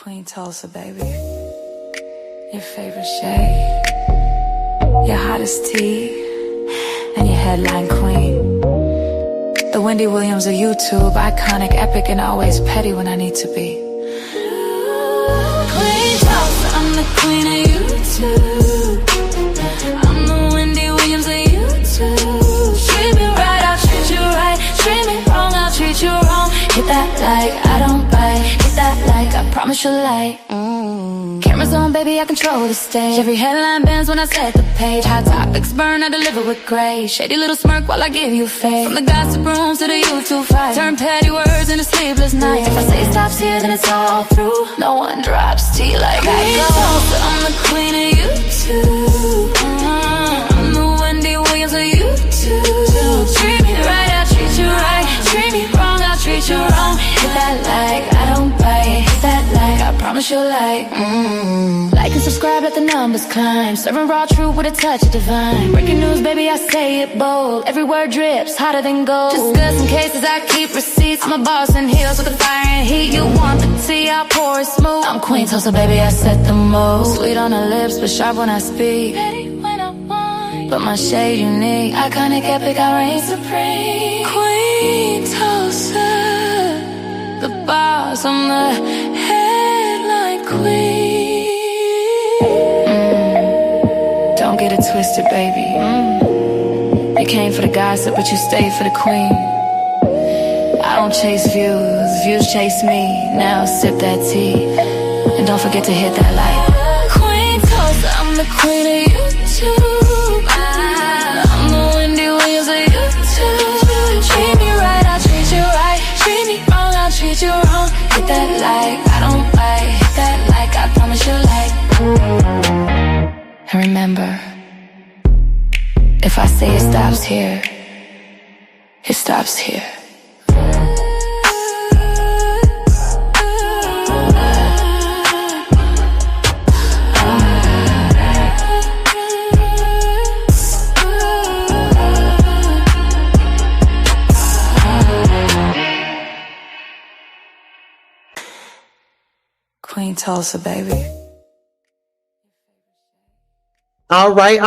Queen Tulsa, baby. Your favorite shade, your hottest tea, and your headline queen. The Wendy Williams of YouTube, iconic, epic, and always petty when I need to be. Queen Tulsa, I'm the queen of YouTube. I'm the Wendy Williams of YouTube. Treat me right, I'll treat you right. Treat me wrong, I'll treat you wrong. Hit that like, I don't bite. Hit that like, I promise you'll like. Cameras on, baby, I control the stage. Every headline bends when I set the page. Hot topics burn, I deliver with grace. Shady little smirk while I give you faith. From the gossip rooms to the YouTube fight, turn petty words into sleepless nights. If I say stops here, then it's all through. No one drops tea like I go. I'm the queen of YouTube. I'm the Wendy Williams of YouTube. Treat me right, I'll treat you right. Treat me wrong, I'll treat you wrong. Hit that like, I don't bite. Hit that like, I promise you'll like. Like and subscribe, let the numbers climb. Serving raw truth with a touch of divine. Breaking news, baby, I say it bold. Every word drips, hotter than gold. Discussing cases, I keep receipts. I'm a boss in heels with the fire and heat. You want the tea, I pour it smooth. I'm Queen Tulsa, baby, I set the mood. Sweet on the lips, but sharp when I speak. Petty when I want, but my shade unique. Iconic, epic, I reign supreme. Queen Tulsa, the boss, I'm the headline queen. Don't get it twisted, baby. You came for the gossip, but you stayed for the queen. I don't chase views, views chase me. Now sip that tea, and don't forget to hit that like. Queen Tulsa, I'm the queen of YouTube. I'm the Wendy Williams of YouTube. Treat me right, I'll treat you right. Treat me wrong, I'll treat you wrong. Hit that like, I don't bite. Hit that like, I promise you'll like. And remember, if I say it stops here, it stops here. Queen Tulsa, baby. All right.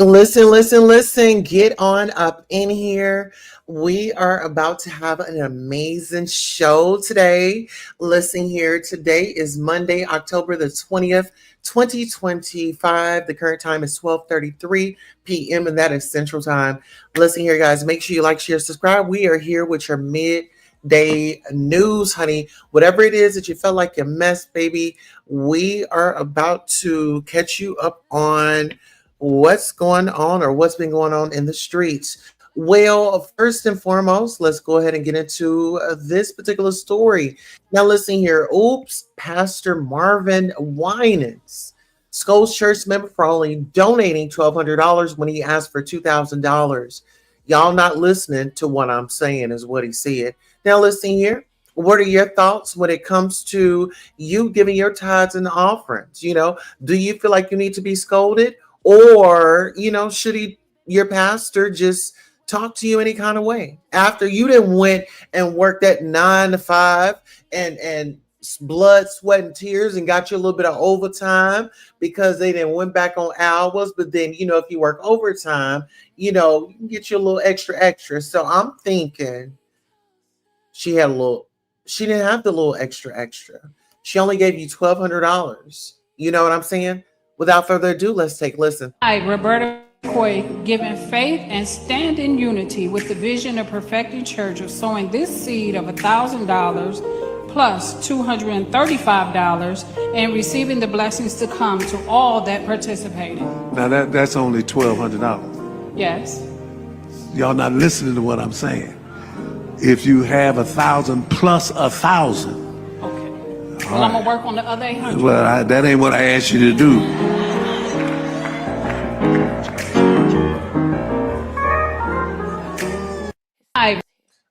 Listen. Get on up in here. We are about to have an amazing show today. Listen here. Today is Monday, October the 20th, 2025. The current time is 12:33 p.m. and that is Central Time. Listen here, guys. Make sure you like, share, subscribe. We are here with your midday news, honey. Whatever it is that you felt like you missed, baby, we are about to catch you up on what's going on or what's been going on in the streets. Well, first and foremost, let's go ahead and get into this particular story. Now, listen here. Oops, Pastor Marvin Winans scolds church member for only donating $1,200 when he asked for $2,000. Y'all not listening to what I'm saying is what he said. Now, listen here. What are your thoughts when it comes to you giving your tithes and offerings? You know, do you feel like you need to be scolded? Or, you know, should your pastor just talk to you any kind of way? After you done went and worked that 9 to 5 and blood, sweat, and tears and got you a little bit of overtime because they didn't went back on hours. But then, you know, if you work overtime, you know, you can get you a little extra. So I'm thinking she didn't have the little extra. She only gave you $1,200. You know what I'm saying? Without further ado, let's take a listen. I, Roberta McCoy, given faith and stand in unity with the vision of perfecting church of sowing this seed of $1,000 plus $235 and receiving the blessings to come to all that participated. Now that's only $1,200. Yes. Y'all not listening to what I'm saying. If you have 1,000 plus 1,000. Okay. Well, I'm gonna work on the other 800. Well, that ain't what I asked you to do.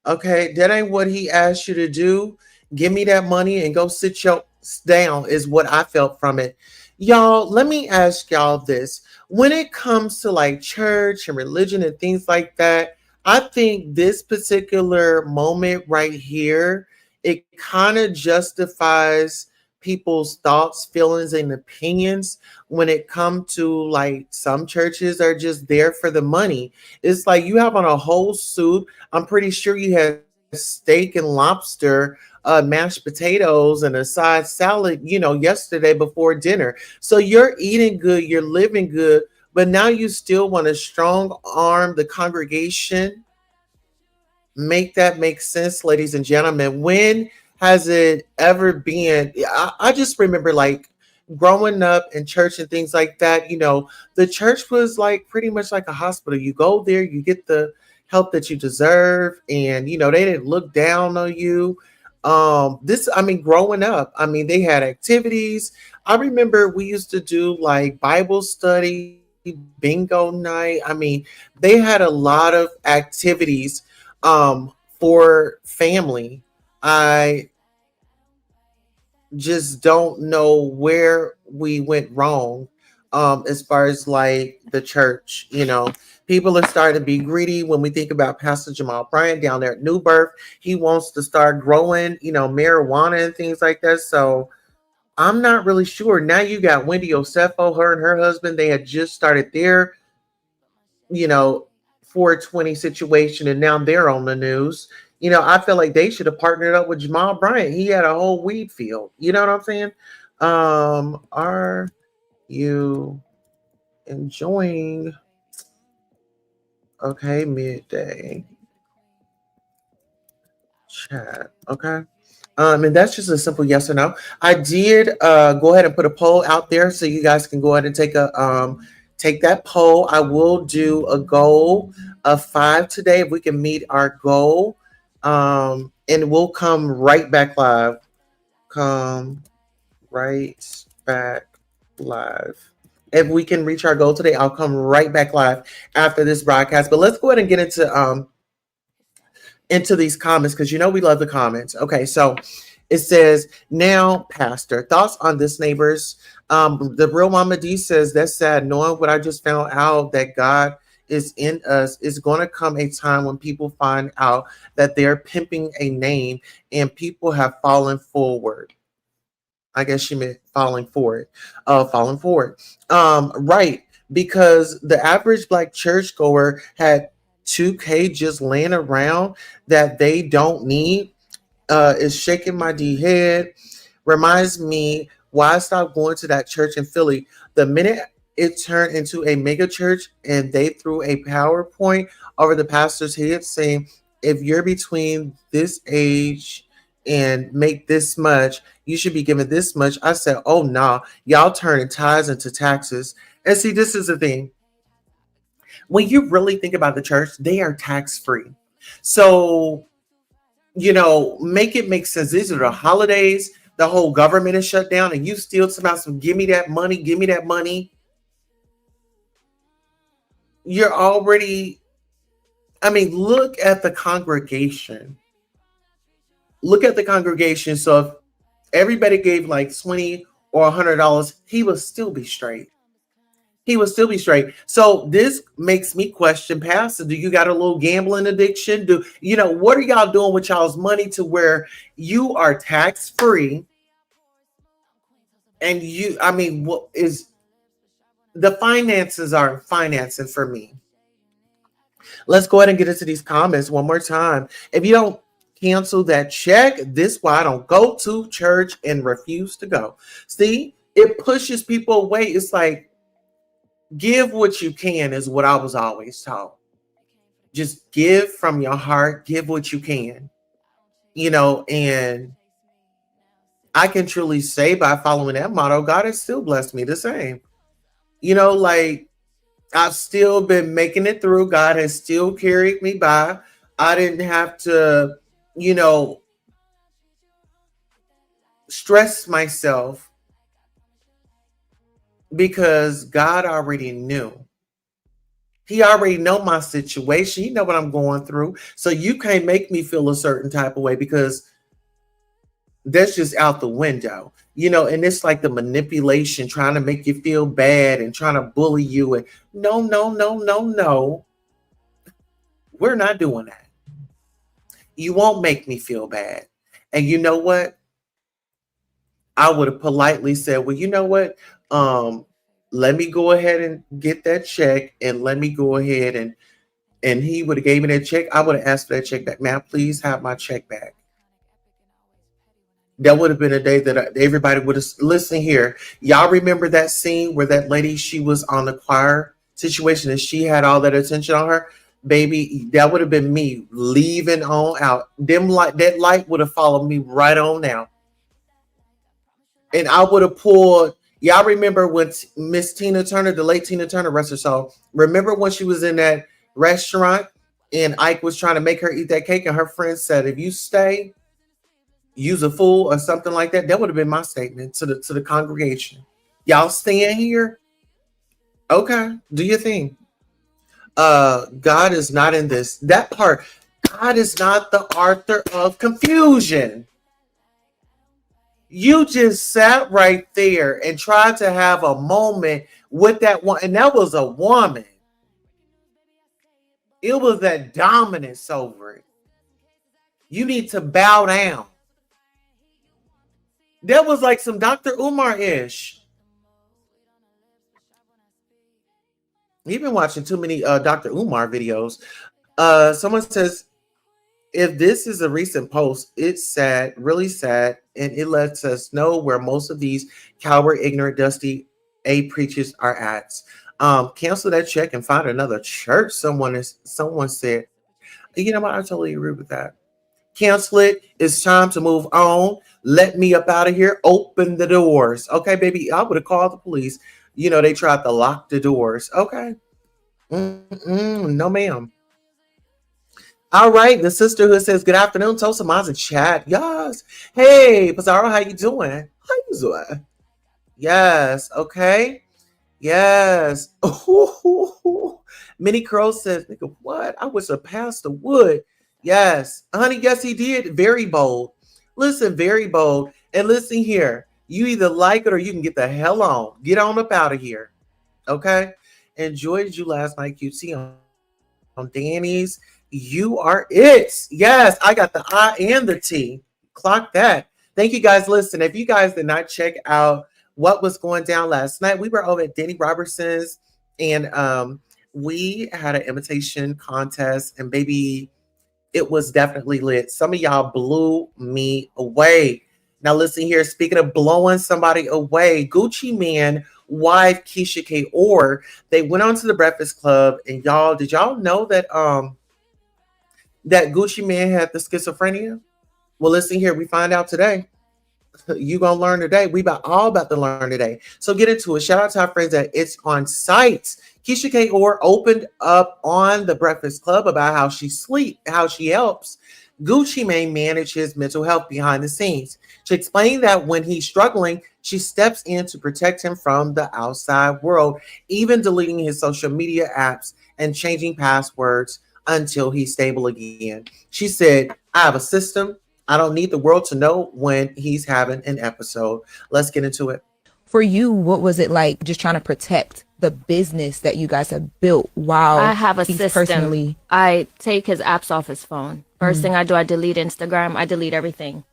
Okay, that ain't what he asked you to do. Give me that money and go sit your down is what I felt from it. Y'all, let me ask y'all this. When it comes to like church and religion and things like that, I think this particular moment right here, it kind of justifies people's thoughts, feelings, and opinions when it come to like some churches are just there for the money. It's like you have on a whole suit. I'm pretty sure you had steak and lobster, mashed potatoes, and a side salad, yesterday before dinner. So you're eating good, you're living good, but now you still want to strong arm the congregation. Make that make sense, ladies and gentlemen. When has it ever been? I just remember like growing up in church and things like that. The church was like pretty much like a hospital. You go there, you get the help that you deserve, and they didn't look down on you. Growing up, they had activities. I remember we used to do like Bible study, bingo night. They had a lot of activities for family. I just don't know where we went wrong as far as like the church. People are starting to be greedy when we think about Pastor Jamal Bryant down there at New Birth. He wants to start growing, marijuana and things like that. So I'm not really sure. Now you got Wendy Osefo, her and her husband, they had just started their, you know, 420 situation, and now they're on the news. I feel like they should have partnered up with Jamal Bryant. He had a whole weed field. You know what I'm saying? Are you enjoying? Okay, midday chat. Okay. And that's just a simple yes or no. I did go ahead and put a poll out there so you guys can go ahead and take that poll. I will do a goal of 5 today if we can meet our goal. And we'll come right back live. Come right back live. If we can reach our goal today, I'll come right back live after this broadcast. But let's go ahead and get into these comments because we love the comments. Okay, so it says, now, Pastor, thoughts on this, neighbors? The real Mama D says, that's sad. Knowing what I just found out, that God is in us, is going to come a time when people find out that they're pimping a name and people have fallen forward. I guess she meant falling for it. Falling forward. Right. Because the average Black churchgoer had 2K just laying around that they don't need. Is shaking my D head. Reminds me why I stopped going to that church in Philly. The minute it turned into a mega church and they threw a PowerPoint over the pastor's head saying, if you're between this age and make this much, you should be given this much. I said, oh, nah, y'all turning tithes into taxes. And see, this is the thing. When you really think about the church, they are tax-free. So, make it make sense. These are the holidays. The whole government is shut down and you still somehow give me that money, give me that money. You're already, look at the congregation. Look at the congregation. So if everybody gave like 20 or $100, he would still be straight. He would still be straight. So this makes me question, Pastor, do you got a little gambling addiction? What are y'all doing with y'all's money to where you are tax free? And what is the finances aren't financing for me? Let's go ahead and get into these comments one more time. If you don't cancel that check, this is why I don't go to church and refuse to go. See, it pushes people away. It's like, give what you can is what I was always taught. Just give from your heart, give what you can, and I can truly say by following that motto, God has still blessed me the same. Like I've still been making it through. God has still carried me by. I didn't have to, stress myself because God already knew. He already know my situation. He know what I'm going through. So you can't make me feel a certain type of way because that's just out the window, and it's like the manipulation, trying to make you feel bad and trying to bully you. And no. We're not doing that. You won't make me feel bad. And you know what? I would have politely said, well, you know what? Let me go ahead and get that check, and let me go ahead and he would have gave me that check. I would have asked for that check back. Ma'am, please have my check back. That would have been a day that everybody would have listened here. Y'all remember that scene where that lady, she was on the choir situation and she had all that attention on her? Baby, that would have been me leaving on out. That light would have followed me right on now. And I would have pulled. Y'all remember when Miss Tina Turner, the late Tina Turner, rest her soul, remember when she was in that restaurant and Ike was trying to make her eat that cake and her friend said, if you stay, use a fool or something like that? That would have been my statement to the congregation. Y'all staying here? Okay, do your thing. God is not in this. That part, God is not the author of confusion. You just sat right there and tried to have a moment with that one, and that was a woman. It was that dominance over it. You need to bow down. That was like some Dr. Umar-ish. You've been watching too many Dr. Umar videos. Someone says, if this is a recent post, it's sad, really sad, and it lets us know where most of these coward, ignorant, dusty A preachers are at. Cancel that check and find another church. Someone said, you know what? I totally agree with that. Cancel it. It's time to move on. Let me up out of here. Open the doors. Okay, baby. I would have called the police. You know, they tried to lock the doors. Okay. No, ma'am. All right. The sisterhood says, good afternoon, Tulsa, Maz, and Chad. Yes. Hey, Pizarro, how you doing? How you doing? Yes. Okay. Yes. Minnie Crow says, nigga, what? I wish a pastor would. Yes. Honey, yes, he did. Very bold. Listen, very bold. And listen here. You either like it or you can get the hell on. Get on up out of here. Okay? Enjoyed you last night, QT, on Danny's. You are it. Yes, I got the I and the T. Clock that. Thank you guys. Listen, if you guys did not check out what was going down last night, we were over at Danny Robertson's and we had an imitation contest, and baby, it was definitely lit. Some of y'all blew me away. Now listen here, speaking of blowing somebody away, Gucci Mane wife Keisha K. Orr, they went on to the Breakfast Club, and y'all, did y'all know that that Gucci Mane had the schizophrenia? Well, listen here, we find out today. You gonna learn today. We all about to learn today. So get into it. Shout out to our friends at It's On Site. Keisha K. Orr opened up on the Breakfast Club about how she helps Gucci Mane manage his mental health behind the scenes. She explained that when he's struggling, she steps in to protect him from the outside world, even deleting his social media apps and changing passwords until he's stable again. She said, I have a system. I don't need the world to know when he's having an episode. Let's get into it. For you, what was it like just trying to protect the business that you guys have built while I have a he's system. personally... I take his apps off his phone. First thing I do, I delete Instagram. I delete everything.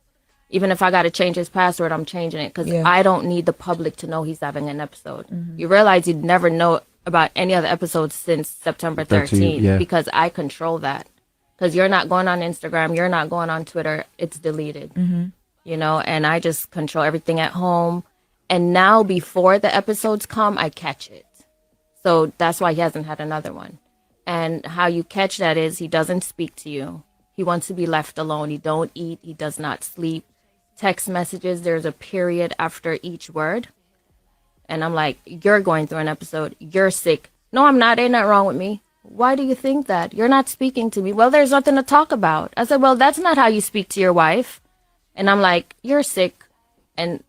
Even if I got to change his password, I'm changing it because I don't need the public to know he's having an episode. You realize you'd never know about any other episodes since September 13th because I control that. Because you're not going on Instagram, you're not going on Twitter, it's deleted. You know, and I just control everything at home. And now before the episodes come, I catch it. So that's why he hasn't had another one. And how you catch that is he doesn't speak to you. He wants to be left alone. He don't eat. He does not sleep. Text messages, there's a period after each word. And I'm like, you're going through an episode. You're sick. No, I'm not. Ain't nothing wrong with me. Why do you think that? You're not speaking to me. Well, there's nothing to talk about. I said, well, that's not how you speak to your wife. And I'm like, you're sick. And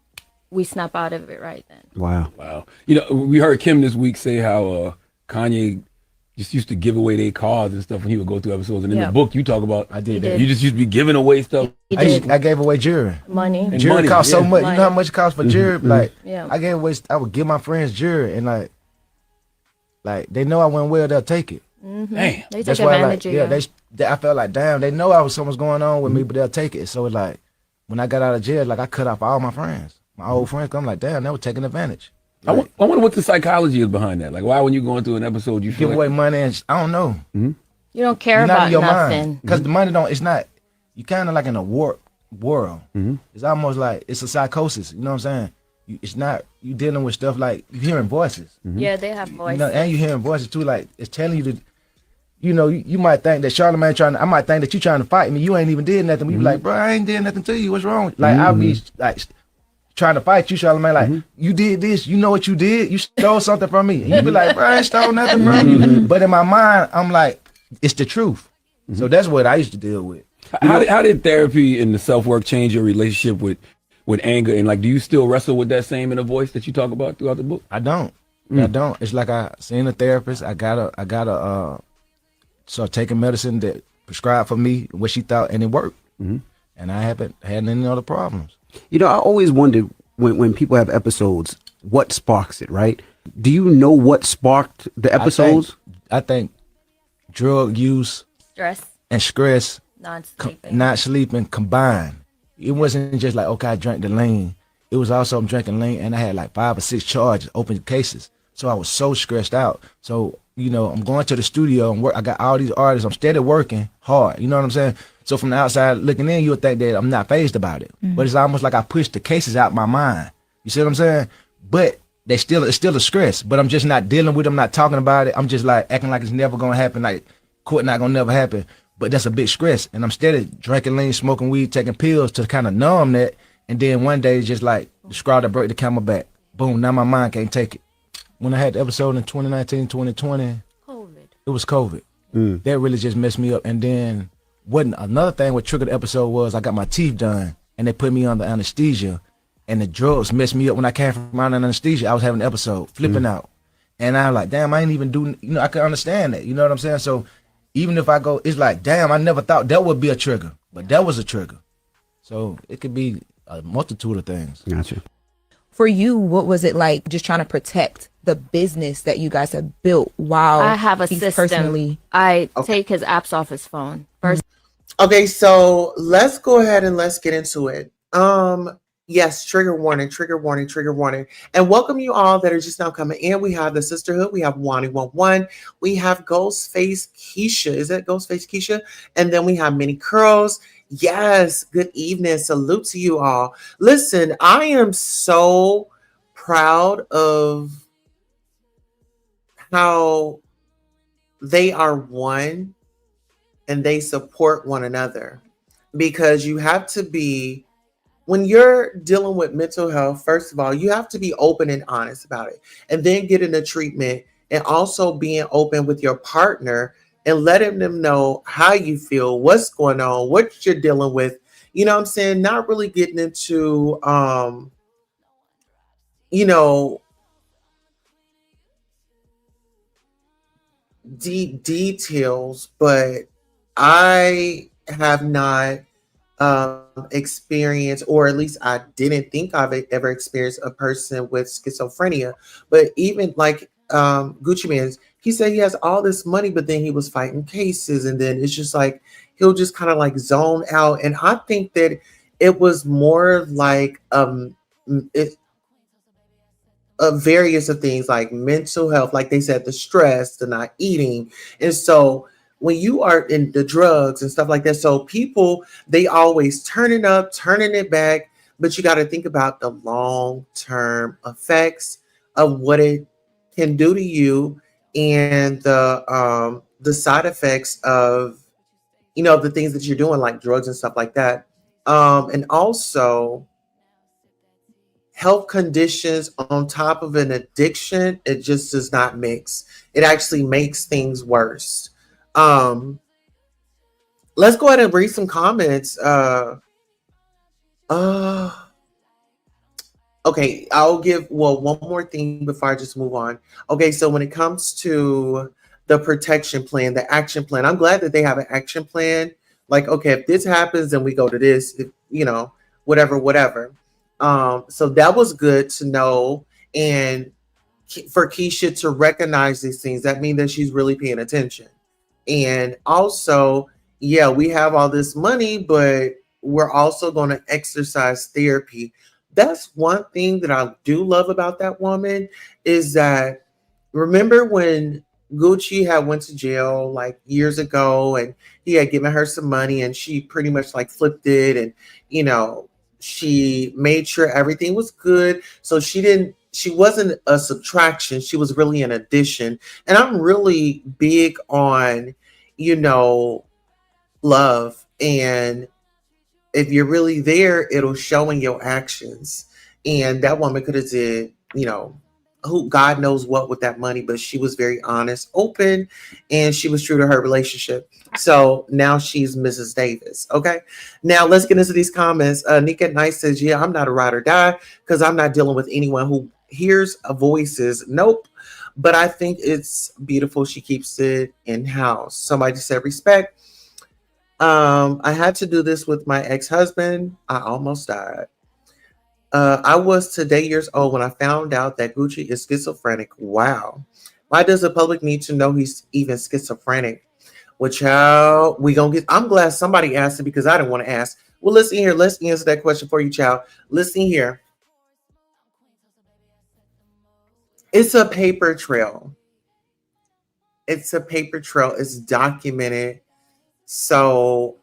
we snap out of it right then. Wow. You know, we heard Kim this week say how Kanye just used to give away their cars and stuff when he would go through episodes. And in the book, you talk about I did that. You just used to be giving away stuff. I gave away jewelry. Money. And jewelry cost so much. Money. You know how much it costs for jewelry? Like, Yeah. I gave away. I would give my friends jewelry, and like they know I went well, they'll take it. Damn. They take That's why, advantage like, of you. they I felt like, damn, they know something's going on with me, but they'll take it. So it's like, when I got out of jail, like I cut off all my friends. My old friends, I'm like, damn, they were taking advantage. I wonder what the psychology is behind that. Like, why when you're going through an episode, you feel give away money and I don't know. You don't care You're not about in your nothing. mind because the money don't. It's not. You kind of like in a warped world. It's almost like it's a psychosis. You know what I'm saying? It's not. You dealing with stuff like you hearing voices. Yeah, they have voices. You know, and you hearing voices too. Like it's telling you to. You know, you might think that Charlamagne I might think that you trying to fight me. You ain't even did nothing. You be like, bro, I ain't did nothing to you. What's wrong? Like I'll be like trying to fight you, Charlamagne. Like you did this. You know what you did? You stole something from me. And you be like, bro, I ain't stole nothing from you. But in my mind, I'm like, it's the truth. So that's what I used to deal with. How did therapy and the self-work change your relationship with anger? And like, do you still wrestle with that same inner voice that you talk about throughout the book? I don't. I don't. It's like I seen a therapist. I gotta start taking medicine that prescribed for me what she thought, and it worked. And I haven't had any other problems. You know, I always wondered when people have episodes, what sparks it, right? Do you know what sparked the episodes? I think drug use, stress, not sleeping combined. It wasn't just like, okay, I drank the lean. It was also I'm drinking lean, and I had like 5 or 6 charges, open cases. So I was so stressed out. So, you know, I'm going to the studio and work. I got all these artists. I'm steady working hard. You know what I'm saying? So from the outside looking in, you'll think that I'm not fazed about it. But it's almost like I pushed the cases out my mind. You see what I'm saying? But it's still a stress. But I'm just not dealing with it. I'm not talking about it. I'm just like acting like it's never gonna happen. Like court not gonna never happen. But that's a big stress. And I'm steady drinking lean, smoking weed, taking pills to kind of numb that. And then one day it's just like the straw that broke the camel back. Boom, now my mind can't take it. When I had the episode in 2019, 2020, it was COVID. That really just messed me up. And then another thing what triggered the episode was I got my teeth done and they put me under anesthesia, and the drugs messed me up. When I came from under anesthesia, I was having an episode, flipping out. And I was like, damn, I ain't even doing, you know, I could understand that. You know what I'm saying? So even if I go, it's like, damn, I never thought that would be a trigger, but that was a trigger. So it could be a multitude of things. Gotcha. For you, what was it like just trying to protect the business that you guys have built while I have a he's system. personally... I take his apps off his phone. First. Okay, so let's go ahead and let's get into it. Yes, trigger warning, trigger warning, trigger warning. And welcome you all that are just now coming in. We have the Sisterhood, we have Wani11, we have Ghostface Keisha. Is that Ghostface Keisha? And then we have Mini Curls. Yes, good evening. Salute to you all. Listen, I am so proud of how they are one and they support one another, because you have to be, when you're dealing with mental health, first of all, you have to be open and honest about it, and then getting the treatment, and also being open with your partner and letting them know how you feel, what's going on, what you're dealing with. You know what I'm saying? Not really getting into, you know, deep details, but I have not experienced, or at least I didn't think I've ever experienced a person with schizophrenia. But even like Gucci Mane's, he said he has all this money, but then he was fighting cases, and then it's just like he'll just kind of like zone out. And I think that it was more like various of things like mental health, like they said, the stress, the not eating. And so when you are in the drugs and stuff like that, so people, they always turning up, turning it back, but you got to think about the long-term effects of what it can do to you, and the side effects of, you know, the things that you're doing, like drugs and stuff like that. And also health conditions on top of an addiction, it just does not mix. It actually makes things worse. Let's go ahead and read some comments. Okay, I'll give one more thing before I just move on. Okay, so when it comes to the protection plan, the action plan, I'm glad that they have an action plan. Like, okay, if this happens, then we go to this, if, you know, whatever. So that was good to know. And for Keisha to recognize these things, that means that she's really paying attention. And also, yeah, we have all this money, but we're also going to exercise therapy. that's one thing that I do love about that woman is that, remember when Gucci had went to jail like years ago and he had given her some money and she pretty much like flipped it, and she made sure everything was good. So she wasn't a subtraction, she was really an addition. And I'm really big on, love, and if you're really there, it'll show in your actions. And that woman could have did, who God knows what with that money, but she was very honest, open, and she was true to her relationship. So now she's Mrs. Davis. Okay. Now let's get into these comments. Nika Nice says, yeah, I'm not a ride or die because I'm not dealing with anyone who hears voices. Nope. But I think it's beautiful. She keeps it in house. Somebody said respect. I had to do this with my ex-husband. I almost died. I was today years old when I found out that Gucci is schizophrenic. Wow. Why does the public need to know he's even schizophrenic? Well, child, I'm glad somebody asked it because I didn't want to ask. Well, listen here. Let's answer that question for you, child. Listen here. It's a paper trail. It's documented. So,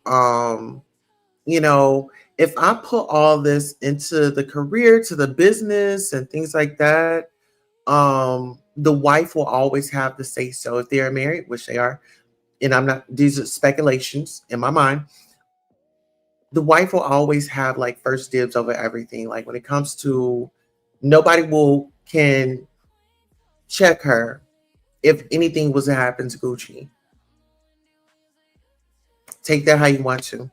if I put all this into the career, to the business and things like that, the wife will always have the say so. If they are married, which they are, and these are speculations in my mind, the wife will always have like first dibs over everything. Like when it comes to, nobody can check her if anything was to happen to Gucci. Take that how you want to.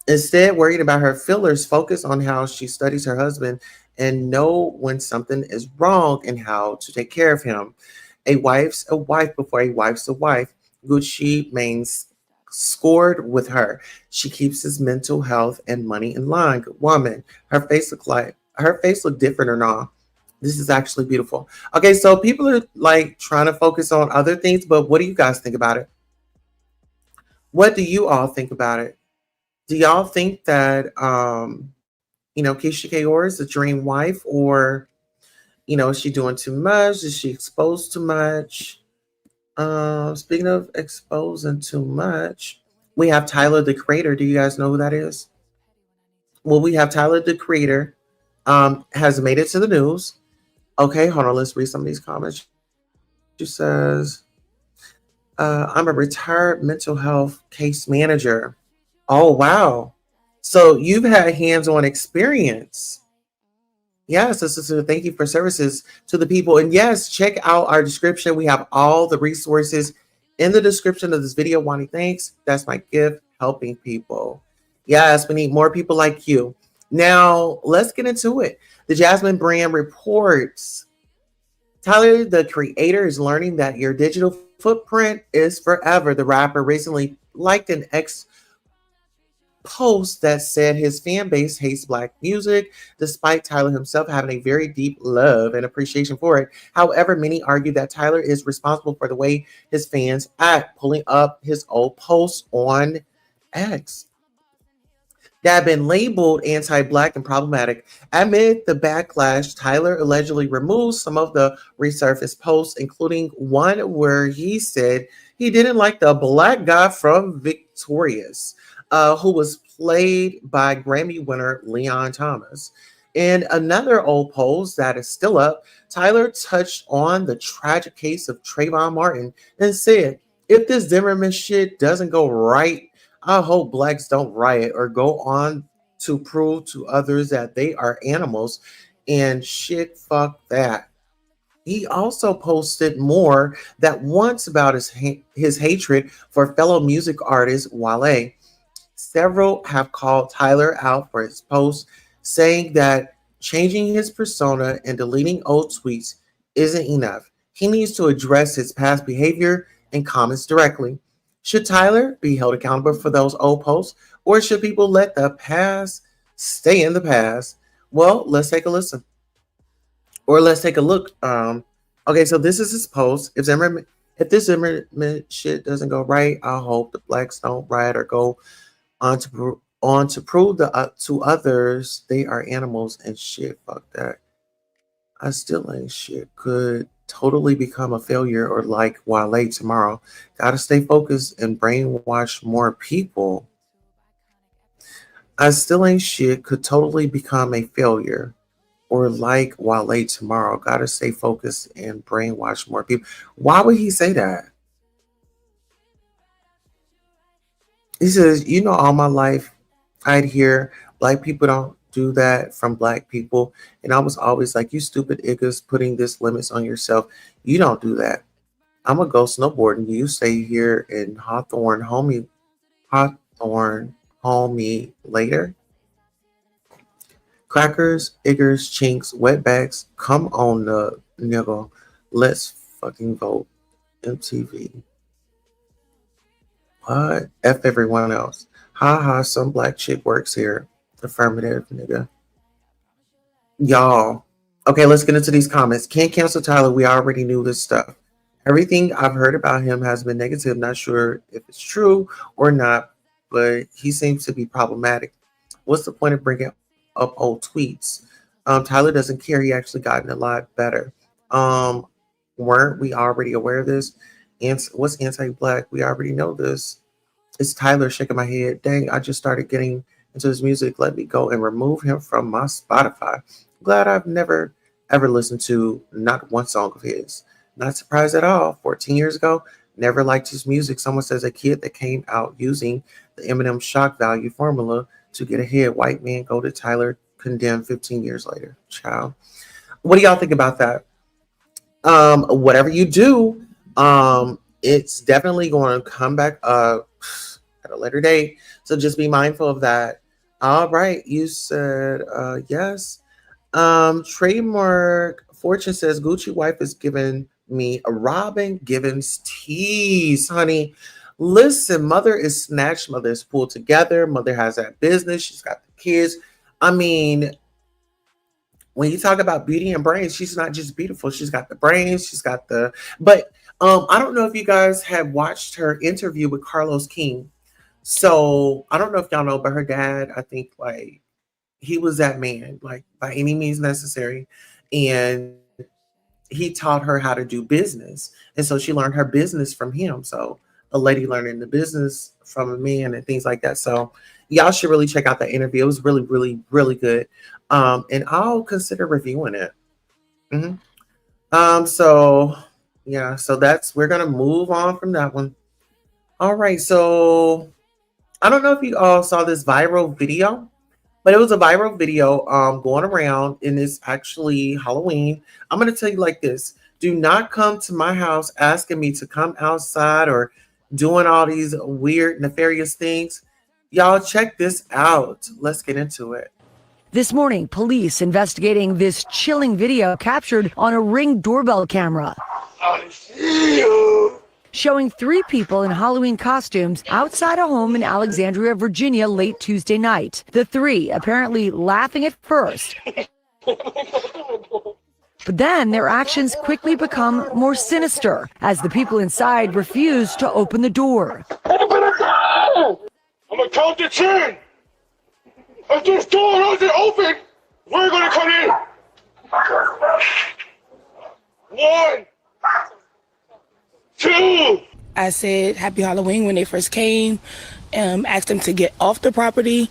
Instead, worried about her feelings, focus on how she studies her husband and know when something is wrong and how to take care of him. A wife's a wife before a wife's a wife. Gucci means scored with her. She keeps his mental health and money in line. Good woman. Her face look different or not. This is actually beautiful. Okay, so people are like trying to focus on other things, but what do you guys think about it? What do you all think about it? Do y'all think that, Keisha Kaur is a dream wife, or, is she doing too much? Is she exposed too much? Speaking of exposing too much, we have Tyler, the Creator. Do you guys know who that is? Well, we have Tyler, the Creator, has made it to the news. Okay, hold on. Let's read some of these comments. She says, I'm a retired mental health case manager. Oh, wow. So you've had hands-on experience. Yes, thank you for services to the people. And yes, check out our description. We have all the resources in the description of this video. Wani, thanks. That's my gift, helping people. Yes, we need more people like you. Now, let's get into it. The Jasmine brand reports, Tyler, the Creator, is learning that your digital footprint is forever. The rapper recently liked an post that said his fan base hates Black music, despite Tyler himself having a very deep love and appreciation for it. However, many argue that Tyler is responsible for the way his fans act, pulling up his old posts on X that have been labeled anti-Black and problematic. Amid the backlash, Tyler allegedly removed some of the resurfaced posts, including one where he said he didn't like the Black guy from Victorious, who was played by Grammy winner Leon Thomas. In another old post that is still up, Tyler touched on the tragic case of Trayvon Martin and said, if this Zimmerman shit doesn't go right, I hope Blacks don't riot or go on to prove to others that they are animals, and shit, fuck that. He also posted more that once about his hatred for fellow music artist Wale. Several have called Tyler out for his post, saying that changing his persona and deleting old tweets isn't enough. He needs to address his past behavior and comments directly. Should Tyler be held accountable for those old posts, or should people let the past stay in the past? Well, let's take a listen. Or let's take a look. Okay, so this is his post. If this Zimmerman shit doesn't go right, I hope the Blacks don't riot or go on to on to prove to others they are animals and shit. Fuck that. I still ain't shit. Could totally become a failure or like Wale tomorrow. Gotta stay focused and brainwash more people. I still ain't shit. Could totally become a failure or like Wale tomorrow. Gotta stay focused and brainwash more people. Why would he say that? He says, you know, all my life I'd hear black people don't do that from black people. And I was always like, you stupid niggas putting this limits on yourself. You don't do that. I'm gonna go snowboarding. You stay here in Hawthorne, homie later. Crackers, iggers, chinks, wetbacks, come on the nigga. Let's fucking vote. MTV. What? F everyone else. Ha ha, some black chick works here. Affirmative, nigga. Y'all. Okay, let's get into these comments. Can't cancel Tyler. We already knew this stuff. Everything I've heard about him has been negative. Not sure if it's true or not, but he seems to be problematic. What's the point of bringing up old tweets? Tyler doesn't care. He actually gotten a lot better. Weren't we already aware of this? And what's anti-black? We already know this. It's Tyler shaking my head. Dang, I just started getting into his music. Let me go and remove him from my Spotify. Glad I've never ever listened to not one song of his. Not surprised at all. 14 years ago, never liked his music. Someone says a kid that came out using the Eminem shock value formula to get ahead. White man go to Tyler, condemned 15 years later. Child. What do y'all think about that? Whatever you do, it's definitely going to come back up at a later date. So just be mindful of that. All right. You said yes. Trademark Fortune says Gucci wife is giving me a Robin Givens tease, honey. Listen, mother is snatched. Mother is pulled together. Mother has that business. She's got the kids. I mean, when you talk about beauty and brains, she's not just beautiful. She's got the brains. She's got the, but I don't know if you guys have watched her interview with Carlos King. So I don't know if y'all know, but her dad, I think like he was that man, like by any means necessary. And he taught her how to do business. And so she learned her business from him. So a lady learning the business from a man and things like that. So y'all should really check out that interview. It was really, really, really good. And I'll consider reviewing it. So yeah, so we're going to move on from that one. All right. So I don't know if you all saw this viral video, but it was a viral video going around, and it's actually Halloween. I'm going to tell you like this. Do not come to my house asking me to come outside or doing all these weird, nefarious things. Y'all check this out. Let's get into it. This morning, police investigating this chilling video captured on a Ring doorbell camera. I see you. Showing 3 people in Halloween costumes outside a home in Alexandria, Virginia, late Tuesday night. The 3 apparently laughing at first. But then their actions quickly become more sinister as the people inside refuse to open the door. Open the door! I'm gonna count to 10. If this door doesn't open, we're gonna come in. 1, 2. I said happy Halloween when they first came, asked them to get off the property.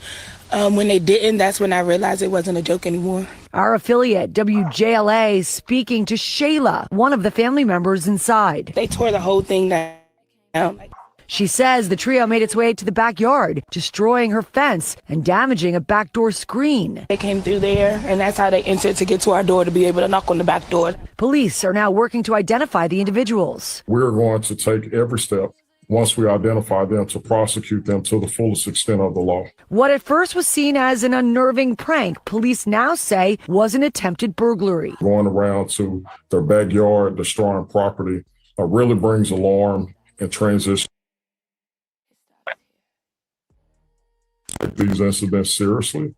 When they didn't, that's when I realized it wasn't a joke anymore. Our affiliate, WJLA, speaking to Shayla, one of the family members inside. They tore the whole thing down. She says the trio made its way to the backyard, destroying her fence and damaging a backdoor screen. They came through there, and that's how they entered to get to our door to be able to knock on the back door. Police are now working to identify the individuals. We're going to take every step once we identify them to prosecute them to the fullest extent of the law. What at first was seen as an unnerving prank, police now say was an attempted burglary. Going around to their backyard, destroying property, really brings alarm and transition. Take these incidents seriously.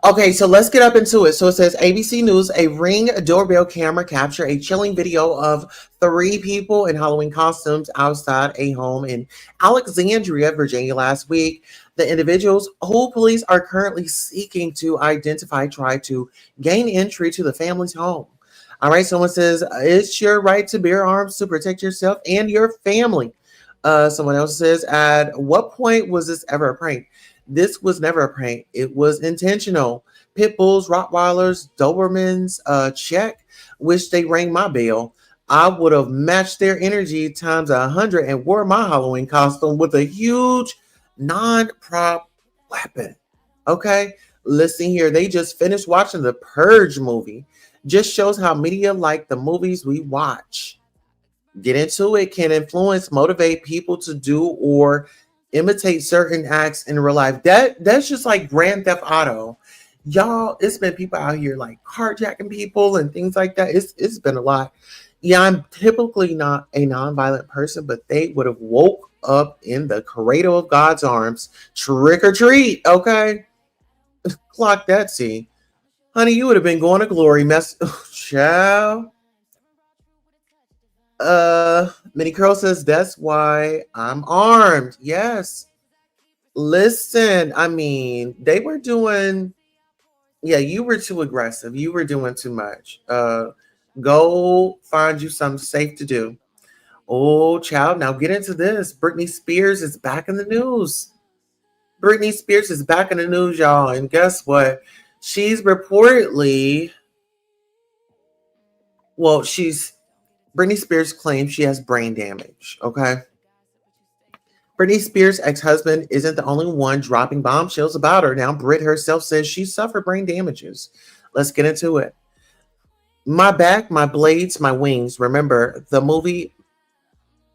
Okay, so let's get up into it. So it says ABC News, a Ring doorbell camera captured a chilling video of 3 people in Halloween costumes outside a home in Alexandria, Virginia last week. The individuals who police are currently seeking to identify try to gain entry to the family's home. All right, someone says it's your right to bear arms to protect yourself and your family. Someone else says, at what point was this ever a prank? This was never a prank. It was intentional. Pit bulls, Rottweilers, Dobermans, check. Wish they rang my bell. I would have matched their energy times 100 and wore my Halloween costume with a huge non-prop weapon. Okay, listen here. They just finished watching the Purge movie. Just shows how media like the movies we watch. Get into it can influence, motivate people to do or imitate certain acts in real life. That's just like Grand Theft Auto. Y'all, it's been people out here like carjacking people and things like that. It's been a lot. Yeah, I'm typically not a nonviolent person, but they would have woke up in the cradle of God's arms. Trick or treat, okay? Clock that, see. Honey, you would have been going to glory, mess. Child. Minnie Curl says, that's why I'm armed. Yes. Listen, I mean, they were doing, yeah, you were too aggressive. You were doing too much. Go find you something safe to do. Oh, child, now get into this. Britney Spears is back in the news. Britney Spears is back in the news, y'all. And guess what? She's reportedly, well, Britney Spears claims she has brain damage, okay? Britney Spears' ex-husband isn't the only one dropping bombshells about her. Now, Brit herself says she suffered brain damages. Let's get into it. My back, my blades, my wings. Remember the movie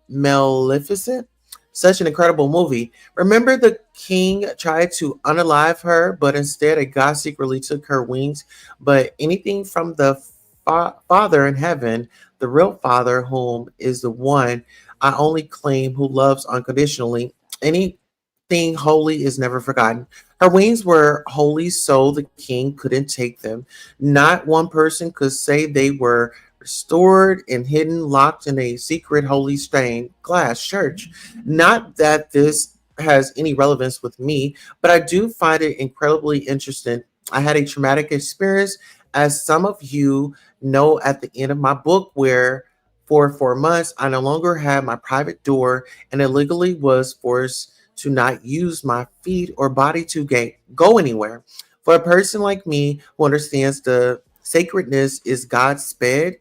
Maleficent? Such an incredible movie. Remember the king tried to unalive her, but instead a god secretly took her wings. But anything from the Father in heaven, the real Father, whom is the one I only claim who loves unconditionally. Anything holy is never forgotten. Her wings were holy, so the king couldn't take them. Not one person could say they were restored and hidden, locked in a secret holy stained glass church. Not that this has any relevance with me, but I do find it incredibly interesting. I had a traumatic experience, as some of you know, at the end of my book, where for 4 months I no longer had my private door and illegally was forced to not use my feet or body to go anywhere. For a person like me who understands the sacredness is Godspeed,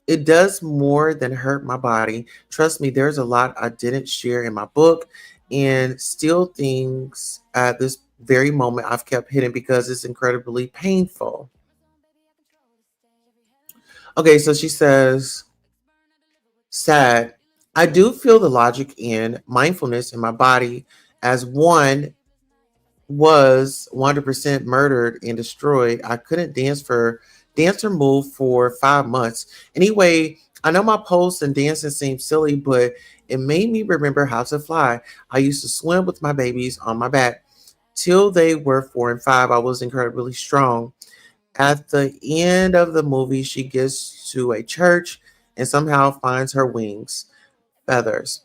it does more than hurt my body. Trust me, there's a lot I didn't share in my book, and still things at this very moment I've kept hidden because it's incredibly painful. Okay, so she says, sad. I do feel the logic in mindfulness in my body, as one was 100% murdered and destroyed. I couldn't dance or move for 5 months. Anyway, I know my posts and dancing seem silly, but it made me remember how to fly. I used to swim with my babies on my back. Till they were 4 and 5, I was incredibly strong. At the end of the movie, she gets to a church and somehow finds her wings, feathers.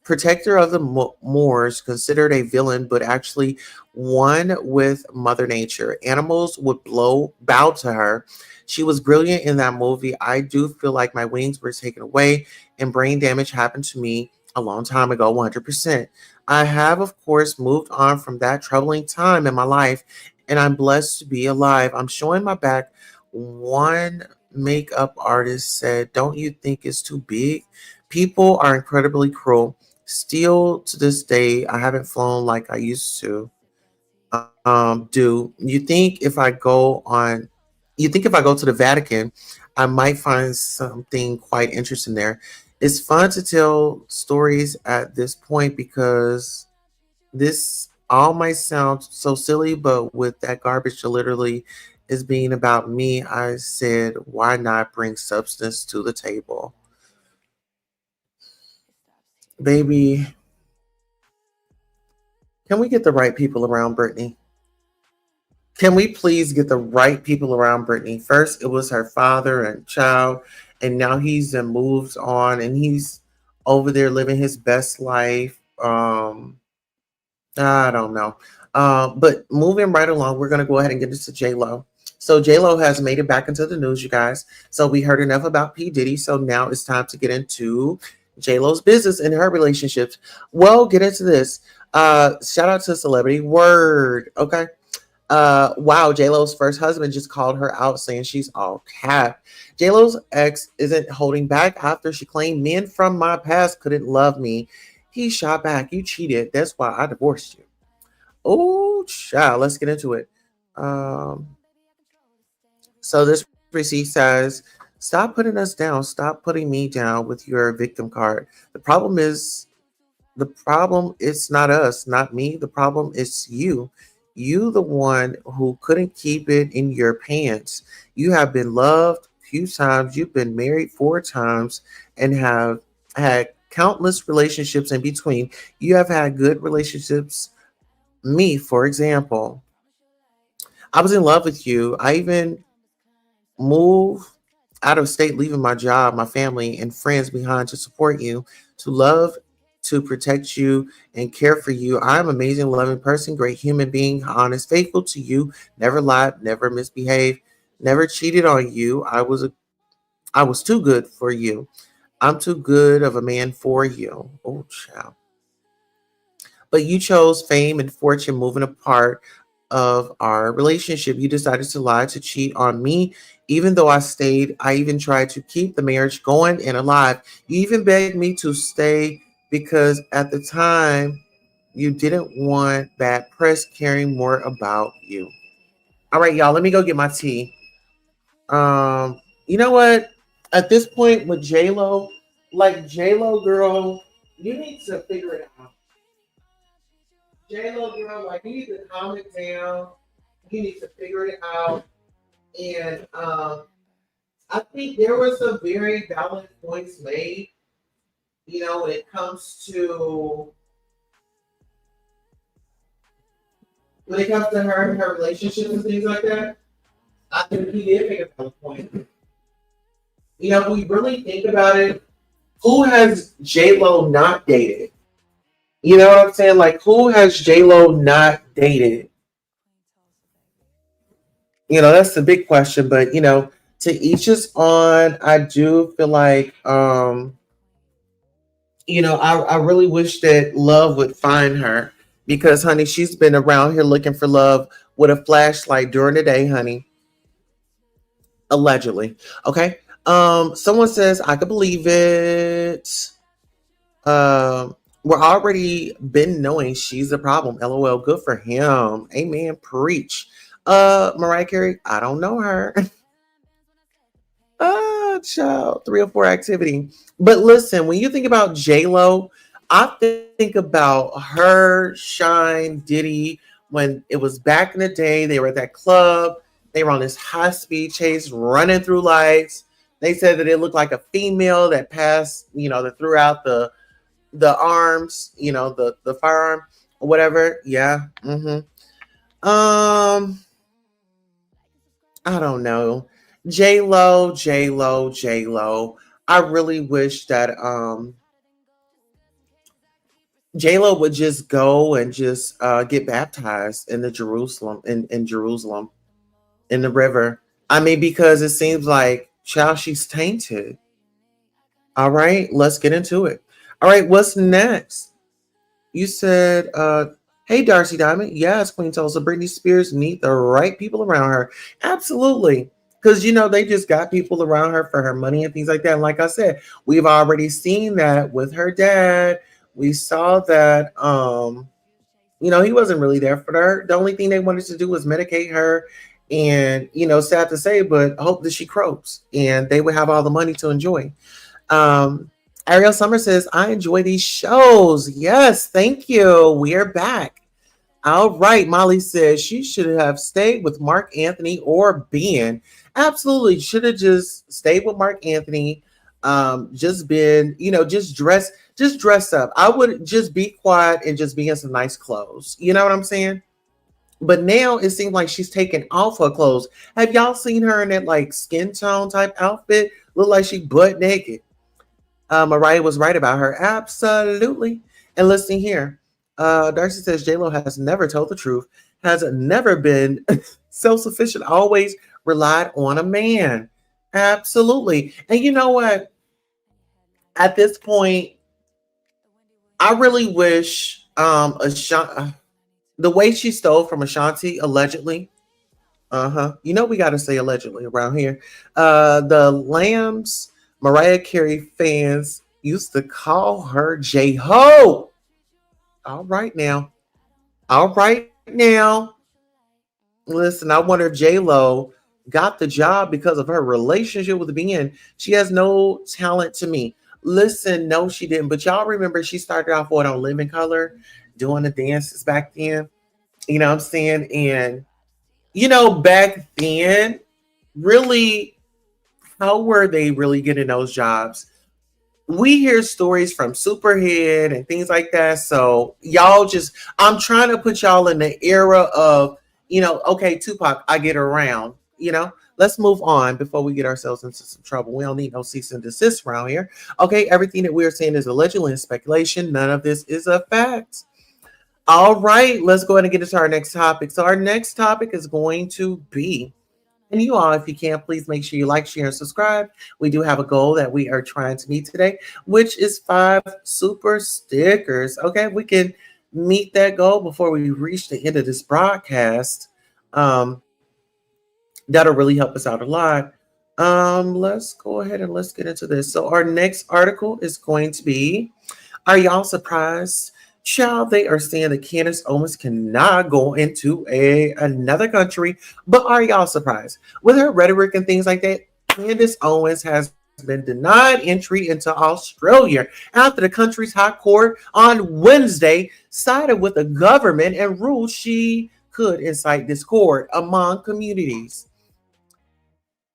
Protector of the Moors, considered a villain, but actually one with Mother Nature. Animals would bow to her. She was brilliant in that movie. I do feel like my wings were taken away and brain damage happened to me a long time ago, 100%. I have, of course, moved on from that troubling time in my life, and I'm blessed to be alive. I'm showing my back. One makeup artist said, don't you think it's too big? People are incredibly cruel. Still to this day, I haven't flown like I used to. Do you think if I go to the Vatican, I might find something quite interesting there? It's fun to tell stories at this point because this all might sound so silly, but with that garbage literally is being about me, I said, why not bring substance to the table? Baby, can we get the right people around Brittany? Can we please get the right people around Brittany? First, it was her father and child, and now he's moved on and he's over there living his best life. I don't know. But moving right along, we're gonna go ahead and get into J-Lo. So J-Lo has made it back into the news, you guys. So we heard enough about P. Diddy. So now it's time to get into J-Lo's business and her relationships. Well, get into this. Shout out to Celebrity Word. Okay. Wow, J-Lo's first husband just called her out saying she's all cap. J-Lo's ex isn't holding back after she claimed men from my past couldn't love me. He shot back. You cheated. That's why I divorced you. Oh, child. Let's get into it. So this receipt says, stop putting us down. Stop putting me down with your victim card. The problem is not us, not me. The problem is you. You, the one who couldn't keep it in your pants. You have been loved a few times. You've been married 4 times and have had countless relationships in between. You have had good relationships. Me, for example, I was in love with you. I even moved out of state, leaving my job, my family, and friends behind to support you, to love, to protect you, and care for you. I'm an amazing, loving person, great human being, honest, faithful to you, never lied, never misbehaved, never cheated on you. I was too good for you. I'm too good of a man for you. Oh, child. But you chose fame and fortune moving apart of our relationship. You decided to lie, to cheat on me. Even though I stayed, I even tried to keep the marriage going and alive. You even begged me to stay because at the time you didn't want bad press caring more about you. All right, y'all, let me go get my tea. You know what? At this point with J-Lo, like J-Lo girl, you need to figure it out. J-Lo girl, like you need to calm it down. You need to figure it out. And I think there were some very valid points made, you know, when it comes to her and her relationship and things like that. I think he did make a valid point. You know, if we really think about it, who has J-Lo not dated? You know what I'm saying? Like, who has J-Lo not dated? You know, that's the big question. But, you know, to each his own. I do feel like, you know, I really wish that love would find her because, honey, she's been around here looking for love with a flashlight during the day, honey. Allegedly. Okay. Someone says, I could believe it. We're already been knowing she's a problem. LOL. Good for him. Amen. Preach. Mariah Carey, I don't know her. Child, 304 activity. But listen, when you think about J-Lo, I think about her, Shine, Diddy, when it was back in the day, they were at that club, they were on this high speed chase, running through lights. They said that it looked like a female that passed, you know, that threw out the arms, you know, the firearm or whatever. Yeah. I don't know. J-Lo. I really wish that J-Lo would just go and just get baptized in Jerusalem, in Jerusalem, in the river. I mean, because it seems like, child, she's tainted. All right, let's get into it. All right, what's next? You said, hey, Darcy Diamond. Yes, Queen Tulsa. Britney Spears need the right people around her. Absolutely. Because, you know, they just got people around her for her money and things like that. And like I said, we've already seen that with her dad. We saw that, you know, he wasn't really there for her. The only thing they wanted to do was medicate her. And, you know, sad to say, but hope that she croaks and they would have all the money to enjoy. Ariel Summer says, I enjoy these shows. Yes, thank you. We are back. All right. Molly says she should have stayed with Mark Anthony or Ben. Absolutely. Should have just stayed with Mark Anthony. Just been, you know, just dress up. I would just be quiet and just be in some nice clothes. You know what I'm saying? But now it seems like she's taking off her clothes. Have y'all seen her in that like skin tone type outfit? Look like she butt naked. Mariah was right about her. Absolutely. And listen here, Darcy says J-Lo has never told the truth, has never been self-sufficient, always relied on a man. Absolutely. And you know what? At this point, I really wish the way she stole from Ashanti, allegedly. You know we gotta say allegedly around here. The Lambs, Mariah Carey fans used to call her J-Ho. All right now. All right now. Listen, I wonder if J-Lo got the job because of her relationship with Ben. She has no talent to me. Listen, no, she didn't. But y'all remember she started off on Living Color, doing the dances back then. You know what I'm saying? And, you know, back then, really, how were they really getting those jobs? We hear stories from Superhead and things like that. So y'all just, I'm trying to put y'all in the era of, you know, okay, Tupac, I get around, you know, let's move on before we get ourselves into some trouble. We don't need no cease and desist around here. Okay, everything that we're saying is allegedly and speculation. None of this is a fact. All right, let's go ahead and get into our next topic. So our next topic is going to be, and you all, if you can, please make sure you like, share, and subscribe. We do have a goal that we are trying to meet today, which is 5 super stickers. Okay, we can meet that goal before we reach the end of this broadcast. That'll really help us out a lot. Let's go ahead and let's get into this. So our next article is going to be, are y'all surprised? Child, they are saying that Candace Owens cannot go into another country. But are y'all surprised? With her rhetoric and things like that, Candace Owens has been denied entry into Australia after the country's high court on Wednesday sided with the government and ruled she could incite discord among communities.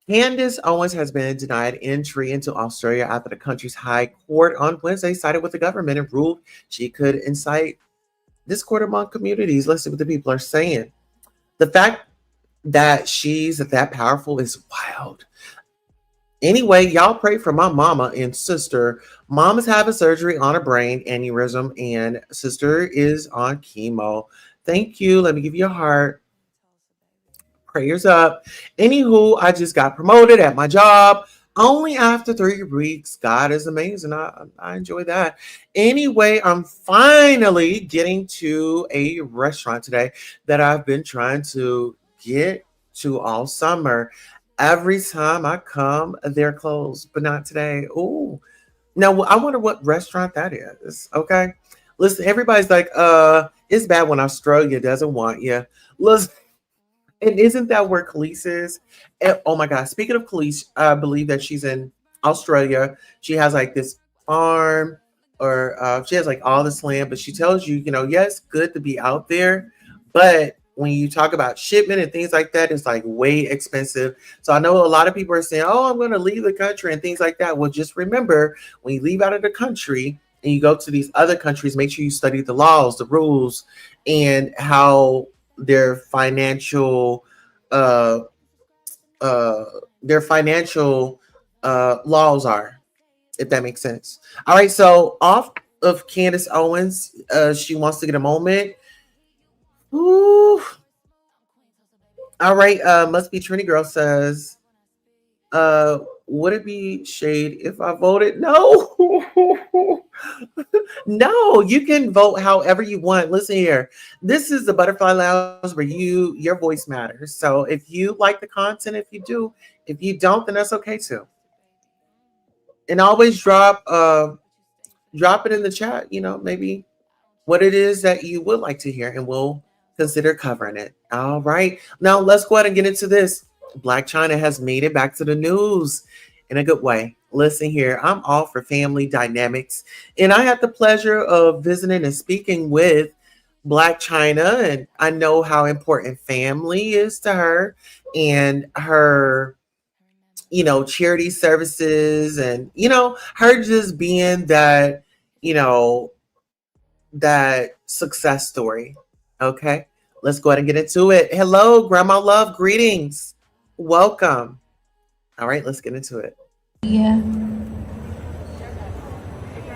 Candace Owens has been denied entry into Australia after the country's high court on Wednesday sided with the government and ruled she could incite discord among communities. Let's see what the people are saying. The fact that she's that powerful is wild. Anyway, y'all pray for my mama and sister. Mom is having surgery on a brain aneurysm and sister is on chemo. Thank you. Let me give you a heart. Prayers up. Anywho, I just got promoted at my job only after 3 weeks. God is amazing. I enjoy that. Anyway, I'm finally getting to a restaurant today that I've been trying to get to all summer. Every time I come, they're closed, but not today. Oh, now I wonder what restaurant that is. Okay. Listen, everybody's like, it's bad when Australia doesn't want you. Listen. And isn't that where Khalees is? And, oh my God. Speaking of Khalees, I believe that she's in Australia. She has like this farm or she has like all this land, but she tells you, you know, yes, good to be out there. But when you talk about shipment and things like that, it's like way expensive. So I know a lot of people are saying, oh, I'm going to leave the country and things like that. Well, just remember when you leave out of the country and you go to these other countries, make sure you study the laws, the rules, and how their financial laws are, if that makes sense. All right, so off of Candace Owens, she wants to get a moment. Ooh. All right, must be Trini Girl says, would it be shade if I voted? No. No, you can vote however you want. Listen here. This is the Butterfly Lounge where your voice matters. So if you like the content, if you do, if you don't, then that's okay too. And always drop it in the chat, you know, maybe what it is that you would like to hear, and we'll consider covering it. All right. Now let's go ahead and get into this. Blac Chyna has made it back to the news in a good way. Listen here, I'm all for family dynamics, and I had the pleasure of visiting and speaking with Blac Chyna, and I know how important family is to her and her, you know, charity services, and, you know, her just being that, you know, that success story. Okay, let's go ahead and get into it. Hello, Grandma Love, greetings. Welcome. All right, let's get into it. Yeah.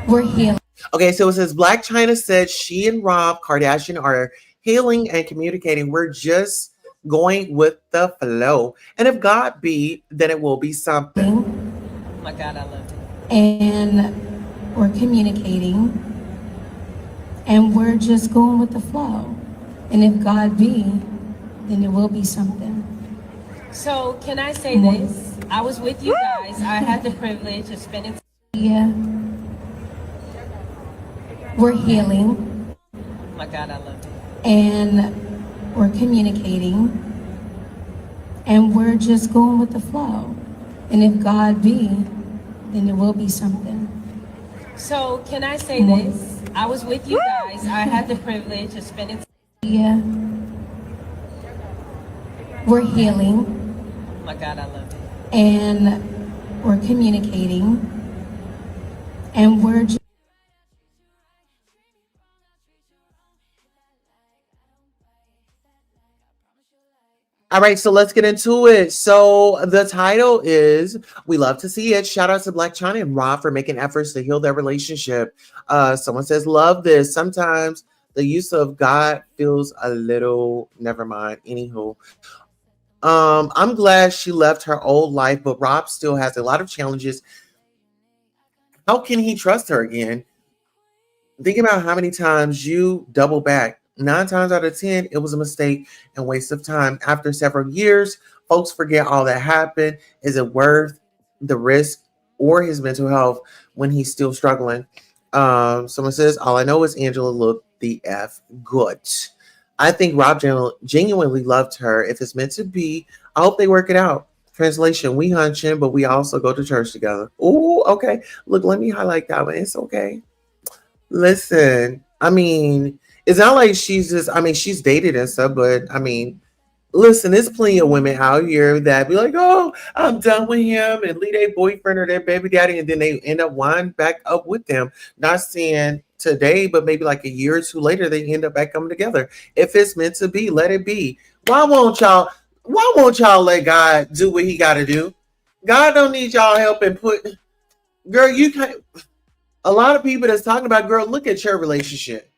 We're healing. Okay, so it says Black China said she and Rob Kardashian are healing and communicating. We're just going with the flow. And if God be, then it will be something. Oh my God, I love it. And we're communicating. And we're just going with the flow. And if God be, then it will be something. So can I say this? I was with you guys. I had the privilege of spending time. Yeah. We're healing. Oh my God, I love it. And we're communicating. And we're just going with the flow. And if God be, then it will be something. So can I say this? I was with you guys. I had the privilege of spending time. Yeah. We're healing. Oh my God, I love it. And we're communicating. And we're just All right, so let's get into it. So the title is We Love to See It. Shout out to Black China and Rob for making efforts to heal their relationship. Someone says, love this. Sometimes the use of God feels a little, never mind. Anywho, I'm glad she left her old life, but Rob still has a lot of challenges. How can he trust her again? Think about how many times you double back. 9 times out of 10, it was a mistake and waste of time. After several years, folks forget all that happened. Is it worth the risk or his mental health when he's still struggling? Someone says, all I know is Angela looked the F good. I think Rob genuinely loved her. If it's meant to be, I hope they work it out. Translation, we hunching, but we also go to church together. Oh, okay. Look, let me highlight that one. It's okay. Listen, I mean, it's not like she's just, I mean, she's dated and stuff, but I mean, listen, there's plenty of women out here that be like, oh, I'm done with him and leave their boyfriend or their baby daddy, and then they end up winding back up with them. Not saying today, but maybe like a year or two later, they end up back coming together. If it's meant to be, let it be. Why won't y'all let God do what he got to do? God don't need y'all help and girl, you can't. A lot of people that's talking about, girl, look at your relationship.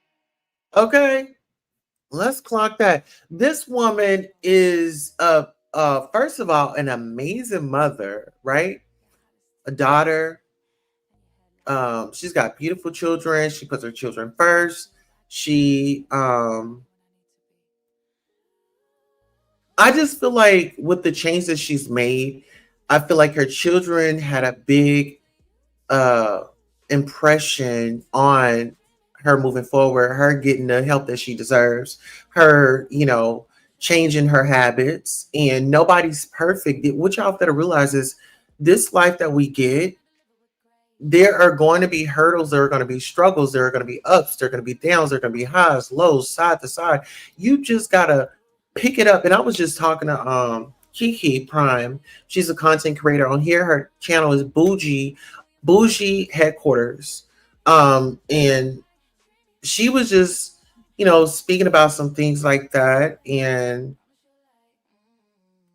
Okay, let's clock that. This woman is first of all an amazing mother, right? A daughter. She's got beautiful children. She puts her children first. She I just feel like with the change that she's made, I feel like her children had a big impression on her moving forward, her getting the help that she deserves, her, changing her habits. And nobody's perfect. What y'all gotta realize is this life that we get, there are going to be hurdles, there are going to be struggles, there are going to be ups, there are going to be downs, there are going to be highs, lows, side to side. You just gotta pick it up. And I was just talking to Kiki Prime. She's a content creator on here. Her channel is Bougie Headquarters. And she was just, speaking about some things like that. And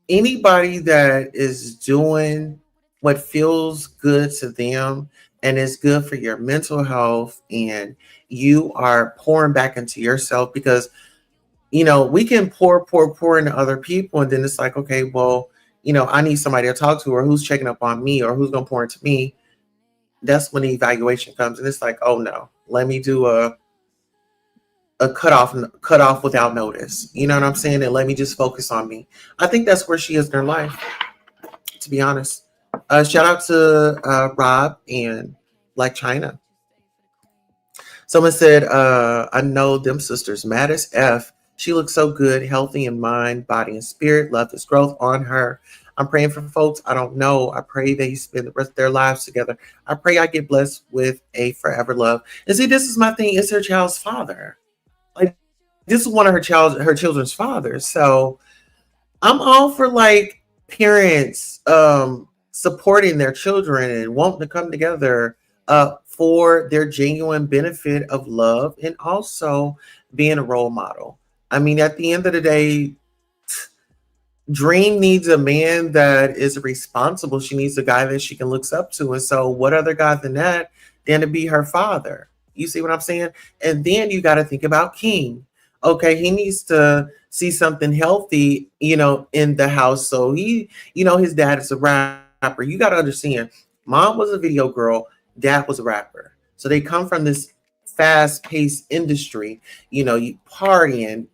anybody that is doing what feels good to them and is good for your mental health, and you are pouring back into yourself, because, we can pour into other people. And then it's like, okay, well, I need somebody to talk to, or who's checking up on me, or who's going to pour into me. That's when the evaluation comes. And it's like, oh no, let me do a cut off without notice. You know what I'm saying? And let me just focus on me. I think that's where she is in her life, to be honest. Shout out to Rob and Black China. Someone said, I know them sisters mad as F. She looks so good, healthy in mind, body, and spirit. Love this growth on her. I'm praying for folks I don't know. I pray they spend the rest of their lives together. I pray I get blessed with a forever love. And see, this is my thing. It's her child's father. Like, this is one of her children's fathers. So I'm all for like parents supporting their children and wanting to come together for their genuine benefit of love, and also being a role model. I mean, at the end of the day, Dream needs a man that is responsible. She needs a guy that she can look up to. And so what other guy than that than to be her father? You see what I'm saying? And then you got to think about King. Okay, he needs to see something healthy, in the house. So his dad is a rapper. You got to understand, mom was a video girl, dad was a rapper. So they come from this fast-paced industry, you partying,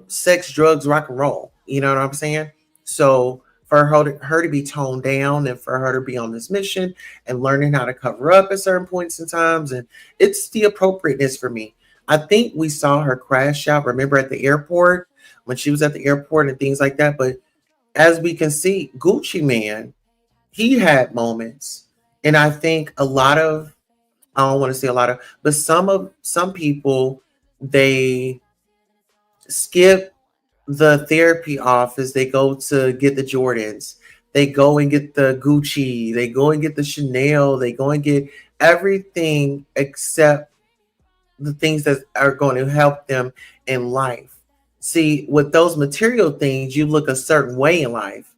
sex, drugs, rock and roll. You know what I'm saying? So for her to be toned down and for her to be on this mission and learning how to cover up at certain points in times, and it's the appropriateness for me. I think we saw her crash out, remember, at the airport, when she was at the airport and things like that. But as we can see, Gucci Man, he had moments. And I think I don't want to say a lot of, but some people, they skip the therapy office. They go to get the Jordans. They go and get the Gucci. They go and get the Chanel. They go and get everything except the things that are going to help them in life. See, with those material things, you look a certain way in life,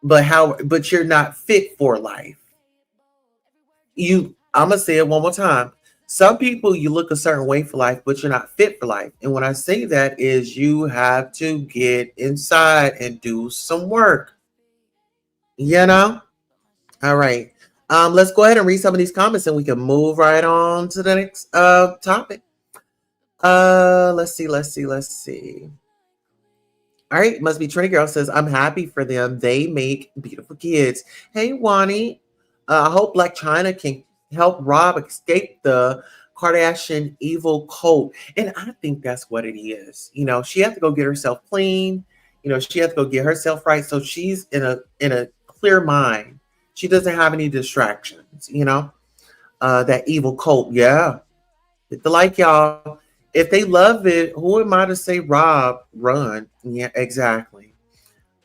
but you're not fit for life. I'm gonna say it one more time. Some people, you look a certain way for life, but you're not fit for life. And when I say that is you have to get inside and do some work. All right. Let's go ahead and read some of these comments and we can move right on to the next topic. Let's see. All right, must be Trinity Girl says, I'm happy for them. They make beautiful kids. Hey, Wani. I hope Black China can help Rob escape the Kardashian evil cult. And I think that's what it is. She had to go get herself clean. She had to go get herself right. So she's in a clear mind. She doesn't have any distractions, that evil cult. Yeah. Hit the like, y'all. If they love it, who am I to say, Rob, run? Yeah, exactly.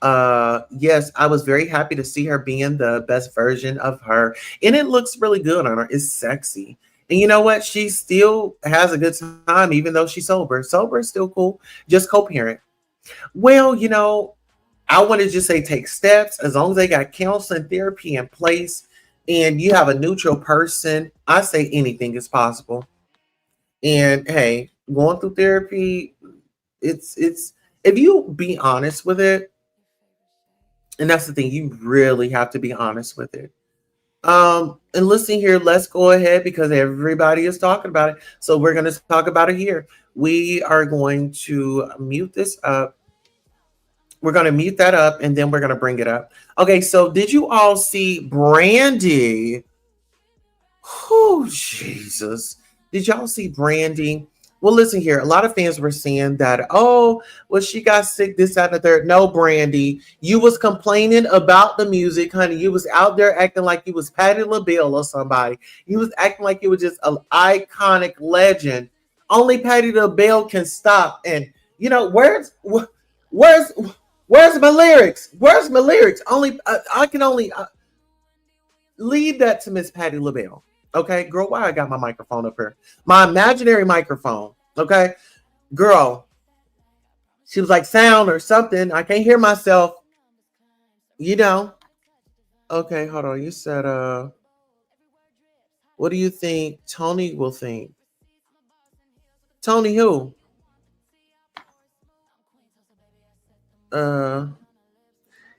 Yes, I was very happy to see her being the best version of her. And it looks really good on her. It's sexy. And you know what? She still has a good time, even though she's sober. Sober is still cool. Just co-parent. Well, I want to just say take steps. As long as they got counseling therapy in place and you have a neutral person, I say anything is possible. And hey, going through therapy, it's if you be honest with it, and that's the thing, you really have to be honest with it. And listen here, let's go ahead because everybody is talking about it. So we're going to talk about it here. We are going to mute this up. We're going to mute that up and then we're going to bring it up. Okay, so did you all see Brandy? Oh, Jesus. Did y'all see Brandy? Well, listen here. A lot of fans were saying that, she got sick, this, that, and the third. No, Brandy, you was complaining about the music, honey. You was out there acting like you was Patti LaBelle or somebody. You was acting like you were just an iconic legend. Only Patti LaBelle can stop. And, where's my lyrics? Where's my lyrics? I can only leave that to Miss Patti LaBelle. Okay, girl, why I got my microphone up here? My imaginary microphone. Okay, girl. She was like sound or something. I can't hear myself. Okay, hold on. You said, what do you think Tony will think? Tony who?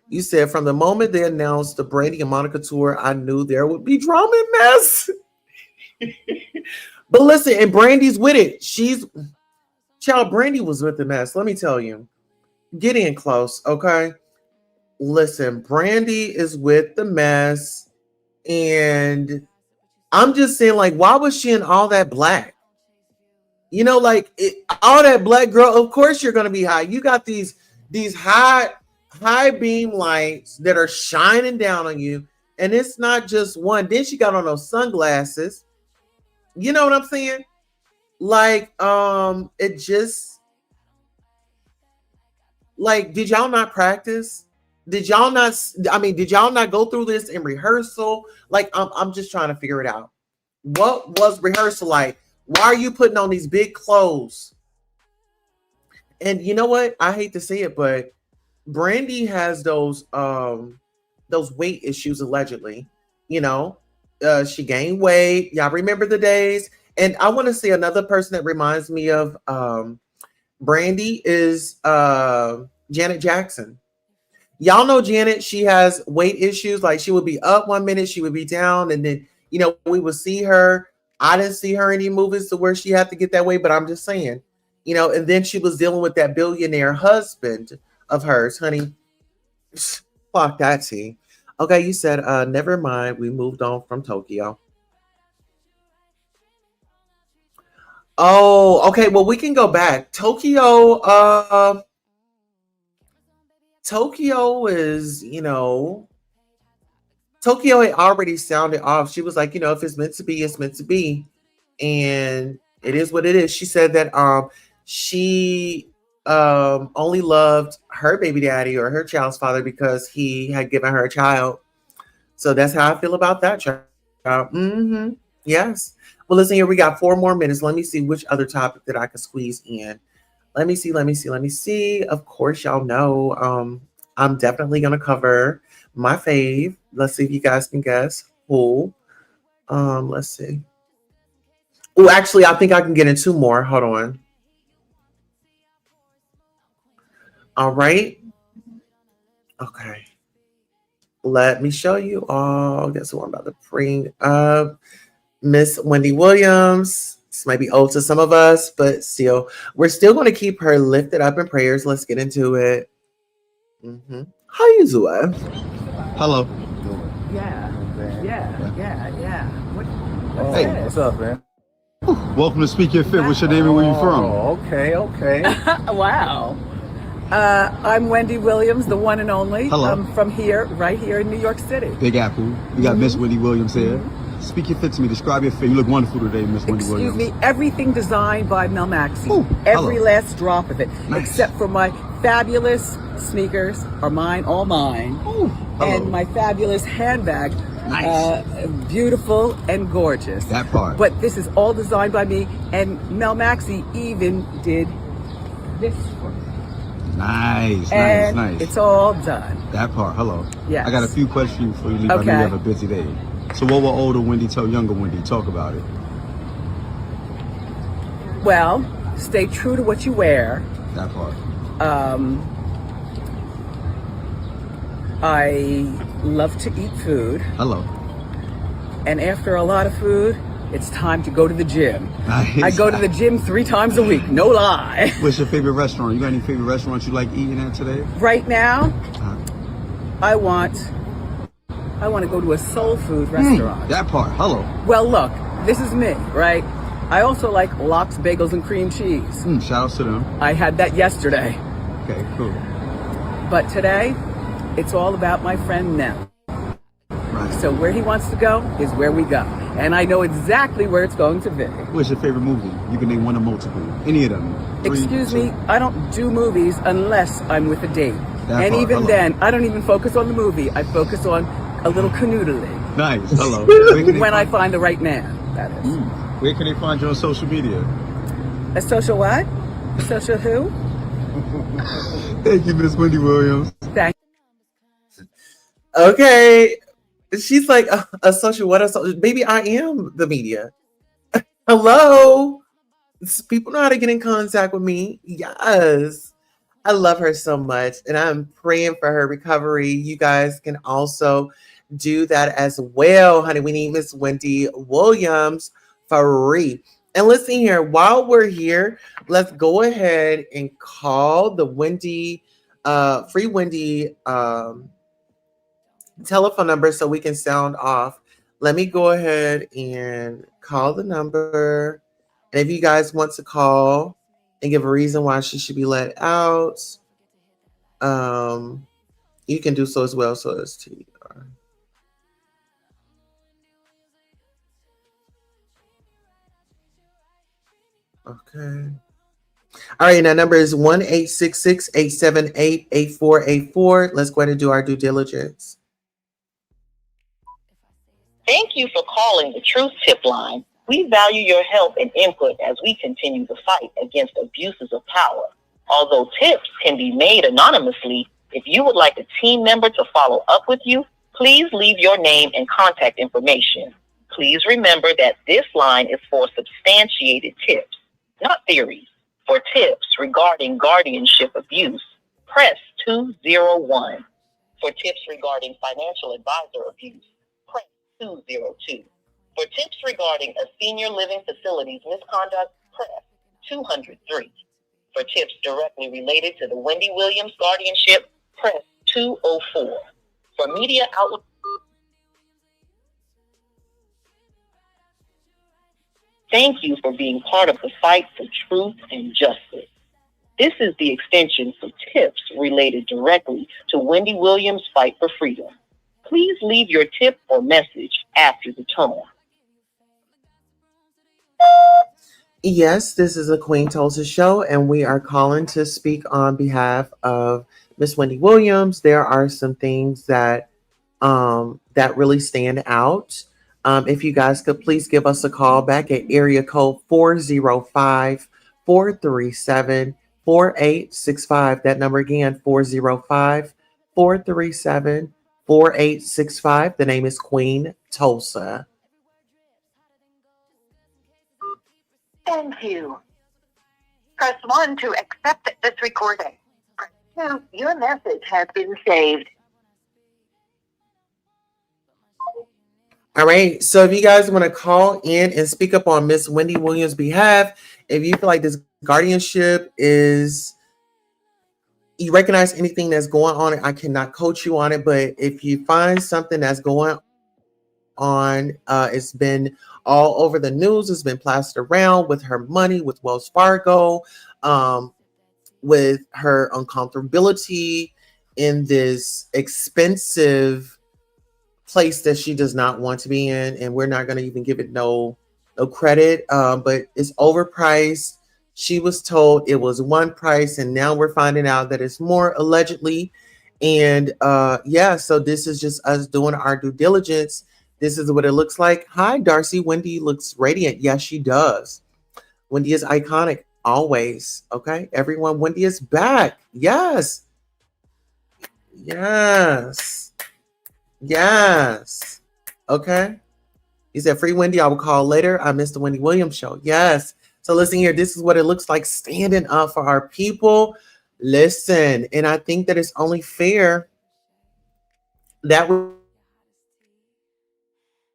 You said from the moment they announced the Brandy and Monica tour, I knew there would be drama and mess. But listen, and Brandy's with it. Brandy was with the mess. Let me tell you. Get in close, okay? Listen, Brandy is with the mess. And I'm just saying, like, why was she in all that black? All that black, girl, of course you're going to be high. You got these high beam lights that are shining down on you. And it's not just one. Then she got on those sunglasses. You know what I'm saying? It just, did y'all not practice? Did y'all not go through this in rehearsal? I'm just trying to figure it out. What was rehearsal like? Why are you putting on these big clothes? And you know what? I hate to say it, but Brandy has those weight issues allegedly, She gained weight. Y'all remember the days? And I want to see another person that reminds me of Brandy is Janet Jackson. Y'all know Janet, she has weight issues. Like she would be up one minute, she would be down, and then we would see her. I didn't see her in any movies to where she had to get that way, but I'm just saying, and then she was dealing with that billionaire husband of hers, honey. Fuck that tea. Okay, you said never mind. We moved on from Tokyo. Oh, okay. Well, we can go back. Tokyo is, Tokyo had already sounded off. She was like, if it's meant to be, it's meant to be. And it is what it is. She said that she only loved her baby daddy or her child's father because he had given her a child. So that's how I feel about that child. Yes. Well, listen here. We got 4 more minutes. Let me see which other topic that I could squeeze in. Let me see. Of course, y'all know I'm definitely going to cover my fave. Let's see if you guys can guess who. Let's see. Oh, actually, I think I can get in 2 more. Hold on. All right. Okay. Let me show you all. Guess who I'm about to bring up. Miss Wendy Williams. This might be old to some of us, but still, we're still going to keep her lifted up in prayers. Let's get into it. How you doing? Hello. Yeah. Hey, what's up, man? Welcome to Speak Your Fit. What's your name and where you from? Okay. Wow. I'm Wendy Williams, the one and only. Hello. I'm from right here in New York City. Big Apple. We got Miss Wendy Williams here. Speak your fit to me. Describe your fit. You look wonderful today, Miss Wendy Williams. Excuse me. Everything designed by Mel Maxey. Ooh, Every hello. last drop of it, Nice. except for my fabulous sneakers are mine, all mine. Ooh, hello. And my fabulous handbag. Nice. Beautiful and gorgeous. That part. But this is all designed by me, and Mel Maxey even did this for me. Nice. It's all done. That part. Hello. Yes. I got a few questions before you leave. I know you have a busy day. So what will older Wendy tell younger Wendy? Talk about it. Well, stay true to what you wear. That part. I love to eat food. Hello. And after a lot of food, it's time to go to the gym. Nice. I go to the gym 3 times a week, no lie. What's your favorite restaurant? You got any favorite restaurants you like eating at today? Right now, I want to go to a soul food restaurant. That part. Hello. Well, look, this is me, right? I also like lox, bagels, and cream cheese. Shout out to them. I had that yesterday. Okay, cool. But today, it's all about my friend Nell. Right. So where he wants to go is where we go. And I know exactly where it's going to be. What's your favorite movie? You can name one or multiple. Any of them. 3, Excuse me, I don't do movies unless I'm with a date. That And part, even hello. then, I don't even focus on the movie. I focus on a little canoodling. Nice. Hello. When I find the right man, that is. Where can they find you on social media? A social what? A social who? Thank you, Miss Wendy Williams. Thank you. Okay. She's like a social what? Baby, I am the media. Hello. People know how to get in contact with me. Yes. I love her so much. And I'm praying for her recovery. You guys can also do that as well, honey. We need Miss Wendy Williams for free. And listen here, while we're here, let's go ahead and call the Wendy, free Wendy telephone number so we can sound off. Let me go ahead and call the number. And if you guys want to call and give a reason why she should be let out, you can do so as well. So it's TR. Okay. All right, now number is 1-866-878-8484. Let's go ahead and do our due diligence. Thank you for calling the Truth Tip Line. We value your help and input as we continue the fight against abuses of power. Although tips can be made anonymously, if you would like a team member to follow up with you, please leave your name and contact information. Please remember that this line is for substantiated tips, not theories. For tips regarding guardianship abuse, press 201. For tips regarding financial advisor abuse, press 202. For tips regarding a senior living facility's misconduct, press 203. For tips directly related to the Wendy Williams guardianship, press 204. For media outlets, thank you for being part of the fight for truth and justice. This is the extension for tips related directly to Wendy Williams' fight for freedom. Please leave your tip or message after the tone. Yes, this is a Queen Tulsa show, and we are calling to speak on behalf of Miss Wendy Williams. There are some things that that really stand out. If you guys could please give us a call back at area code 405-437-4865. That number again, 405-437-4865. The name is Queen Tulsa. Thank you. Press 1 to accept this recording. Press 2, your message has been saved. All right. So if you guys want to call in and speak up on Miss Wendy Williams' behalf, if you feel like this guardianship is, you recognize anything that's going on, I cannot coach you on it. But if you find something that's going on, it's been all over the news, it's been plastered around with her money, with Wells Fargo, with her uncomfortability in this expensive place that she does not want to be in, and we're not going to even give it no credit, but it's overpriced. She was told it was one price, and now we're finding out that it's more, allegedly. And so this is just us doing our due diligence. This is what it looks like. Hi, Darcy. Wendy looks radiant. Yes, she does. Wendy is iconic always. Okay, everyone. Wendy is back. Yes. Yes. Yes. Okay. He said, free Wendy. I will call later. I missed the Wendy Williams show. Yes. So listen here. This is what it looks like standing up for our people. Listen. And I think that it's only fair that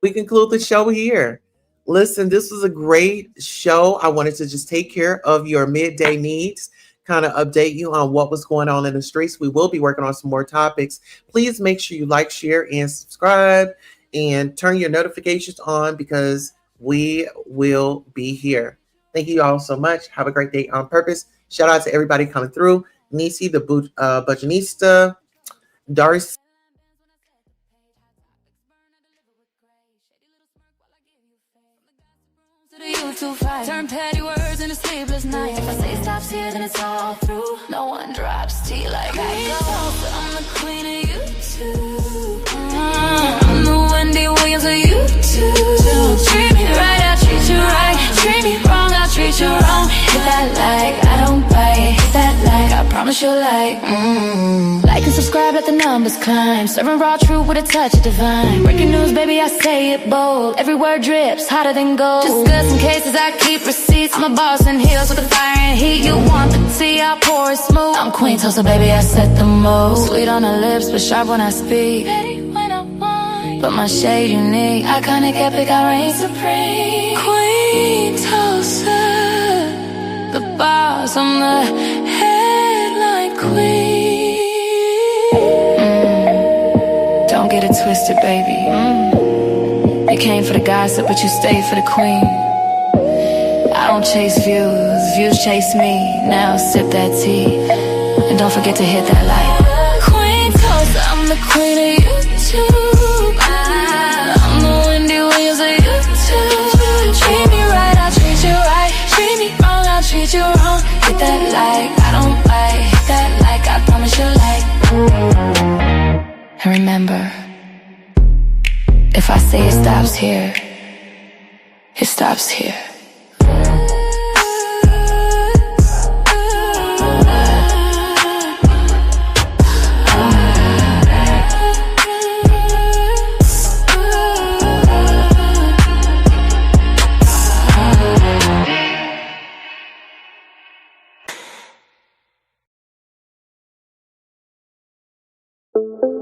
we conclude the show here. Listen, this was a great show. I wanted to just take care of your midday needs, kind of update you on what was going on in the streets. We will be working on some more topics. Please make sure you like, share, and subscribe, and turn your notifications on because we will be here. Thank you all so much. Have a great day on purpose. Shout out to everybody coming through. Nisi, the Budgetista, Darcy. Turn petty words into sleepless nights. If I say stops here, then it's all through. No one drops tea like I. I'm the queen of YouTube. I'm the Wendy Williams of YouTube. Treat me right, I'll treat you right. Treat me wrong, I'll treat you wrong. Hit that like, I don't bite. Hit that like, I promise you'll like. Like and subscribe, let the numbers climb. Serving raw truth with a touch of divine. Breaking news, baby, I say it bold. Every word drips, hotter than gold. Discussing cases, I keep receipts. I'm a boss in heels with the fire and heat. You want the tea, I pour it smooth. I'm Queen Tulsa, baby, I set the mood. Sweet on the lips, but sharp when I speak. Petty when I want, but my shade unique. Iconic, epic, I reign supreme. Queen Tulsa, the boss, I'm the headline queen. Don't get it twisted, baby. You came for the gossip, but you stayed for the queen. I don't chase views, views chase me. Now sip that tea, and don't forget to hit that like. Queen Tulsa, I'm the queen of YouTube. I'm the Wendy Williams of YouTube. Treat me right, I'll treat you right. Treat me wrong, I'll treat you wrong. Hit that like, I don't bite. Hit that like, I promise you like. And remember, if I say it stops here, it stops here. you.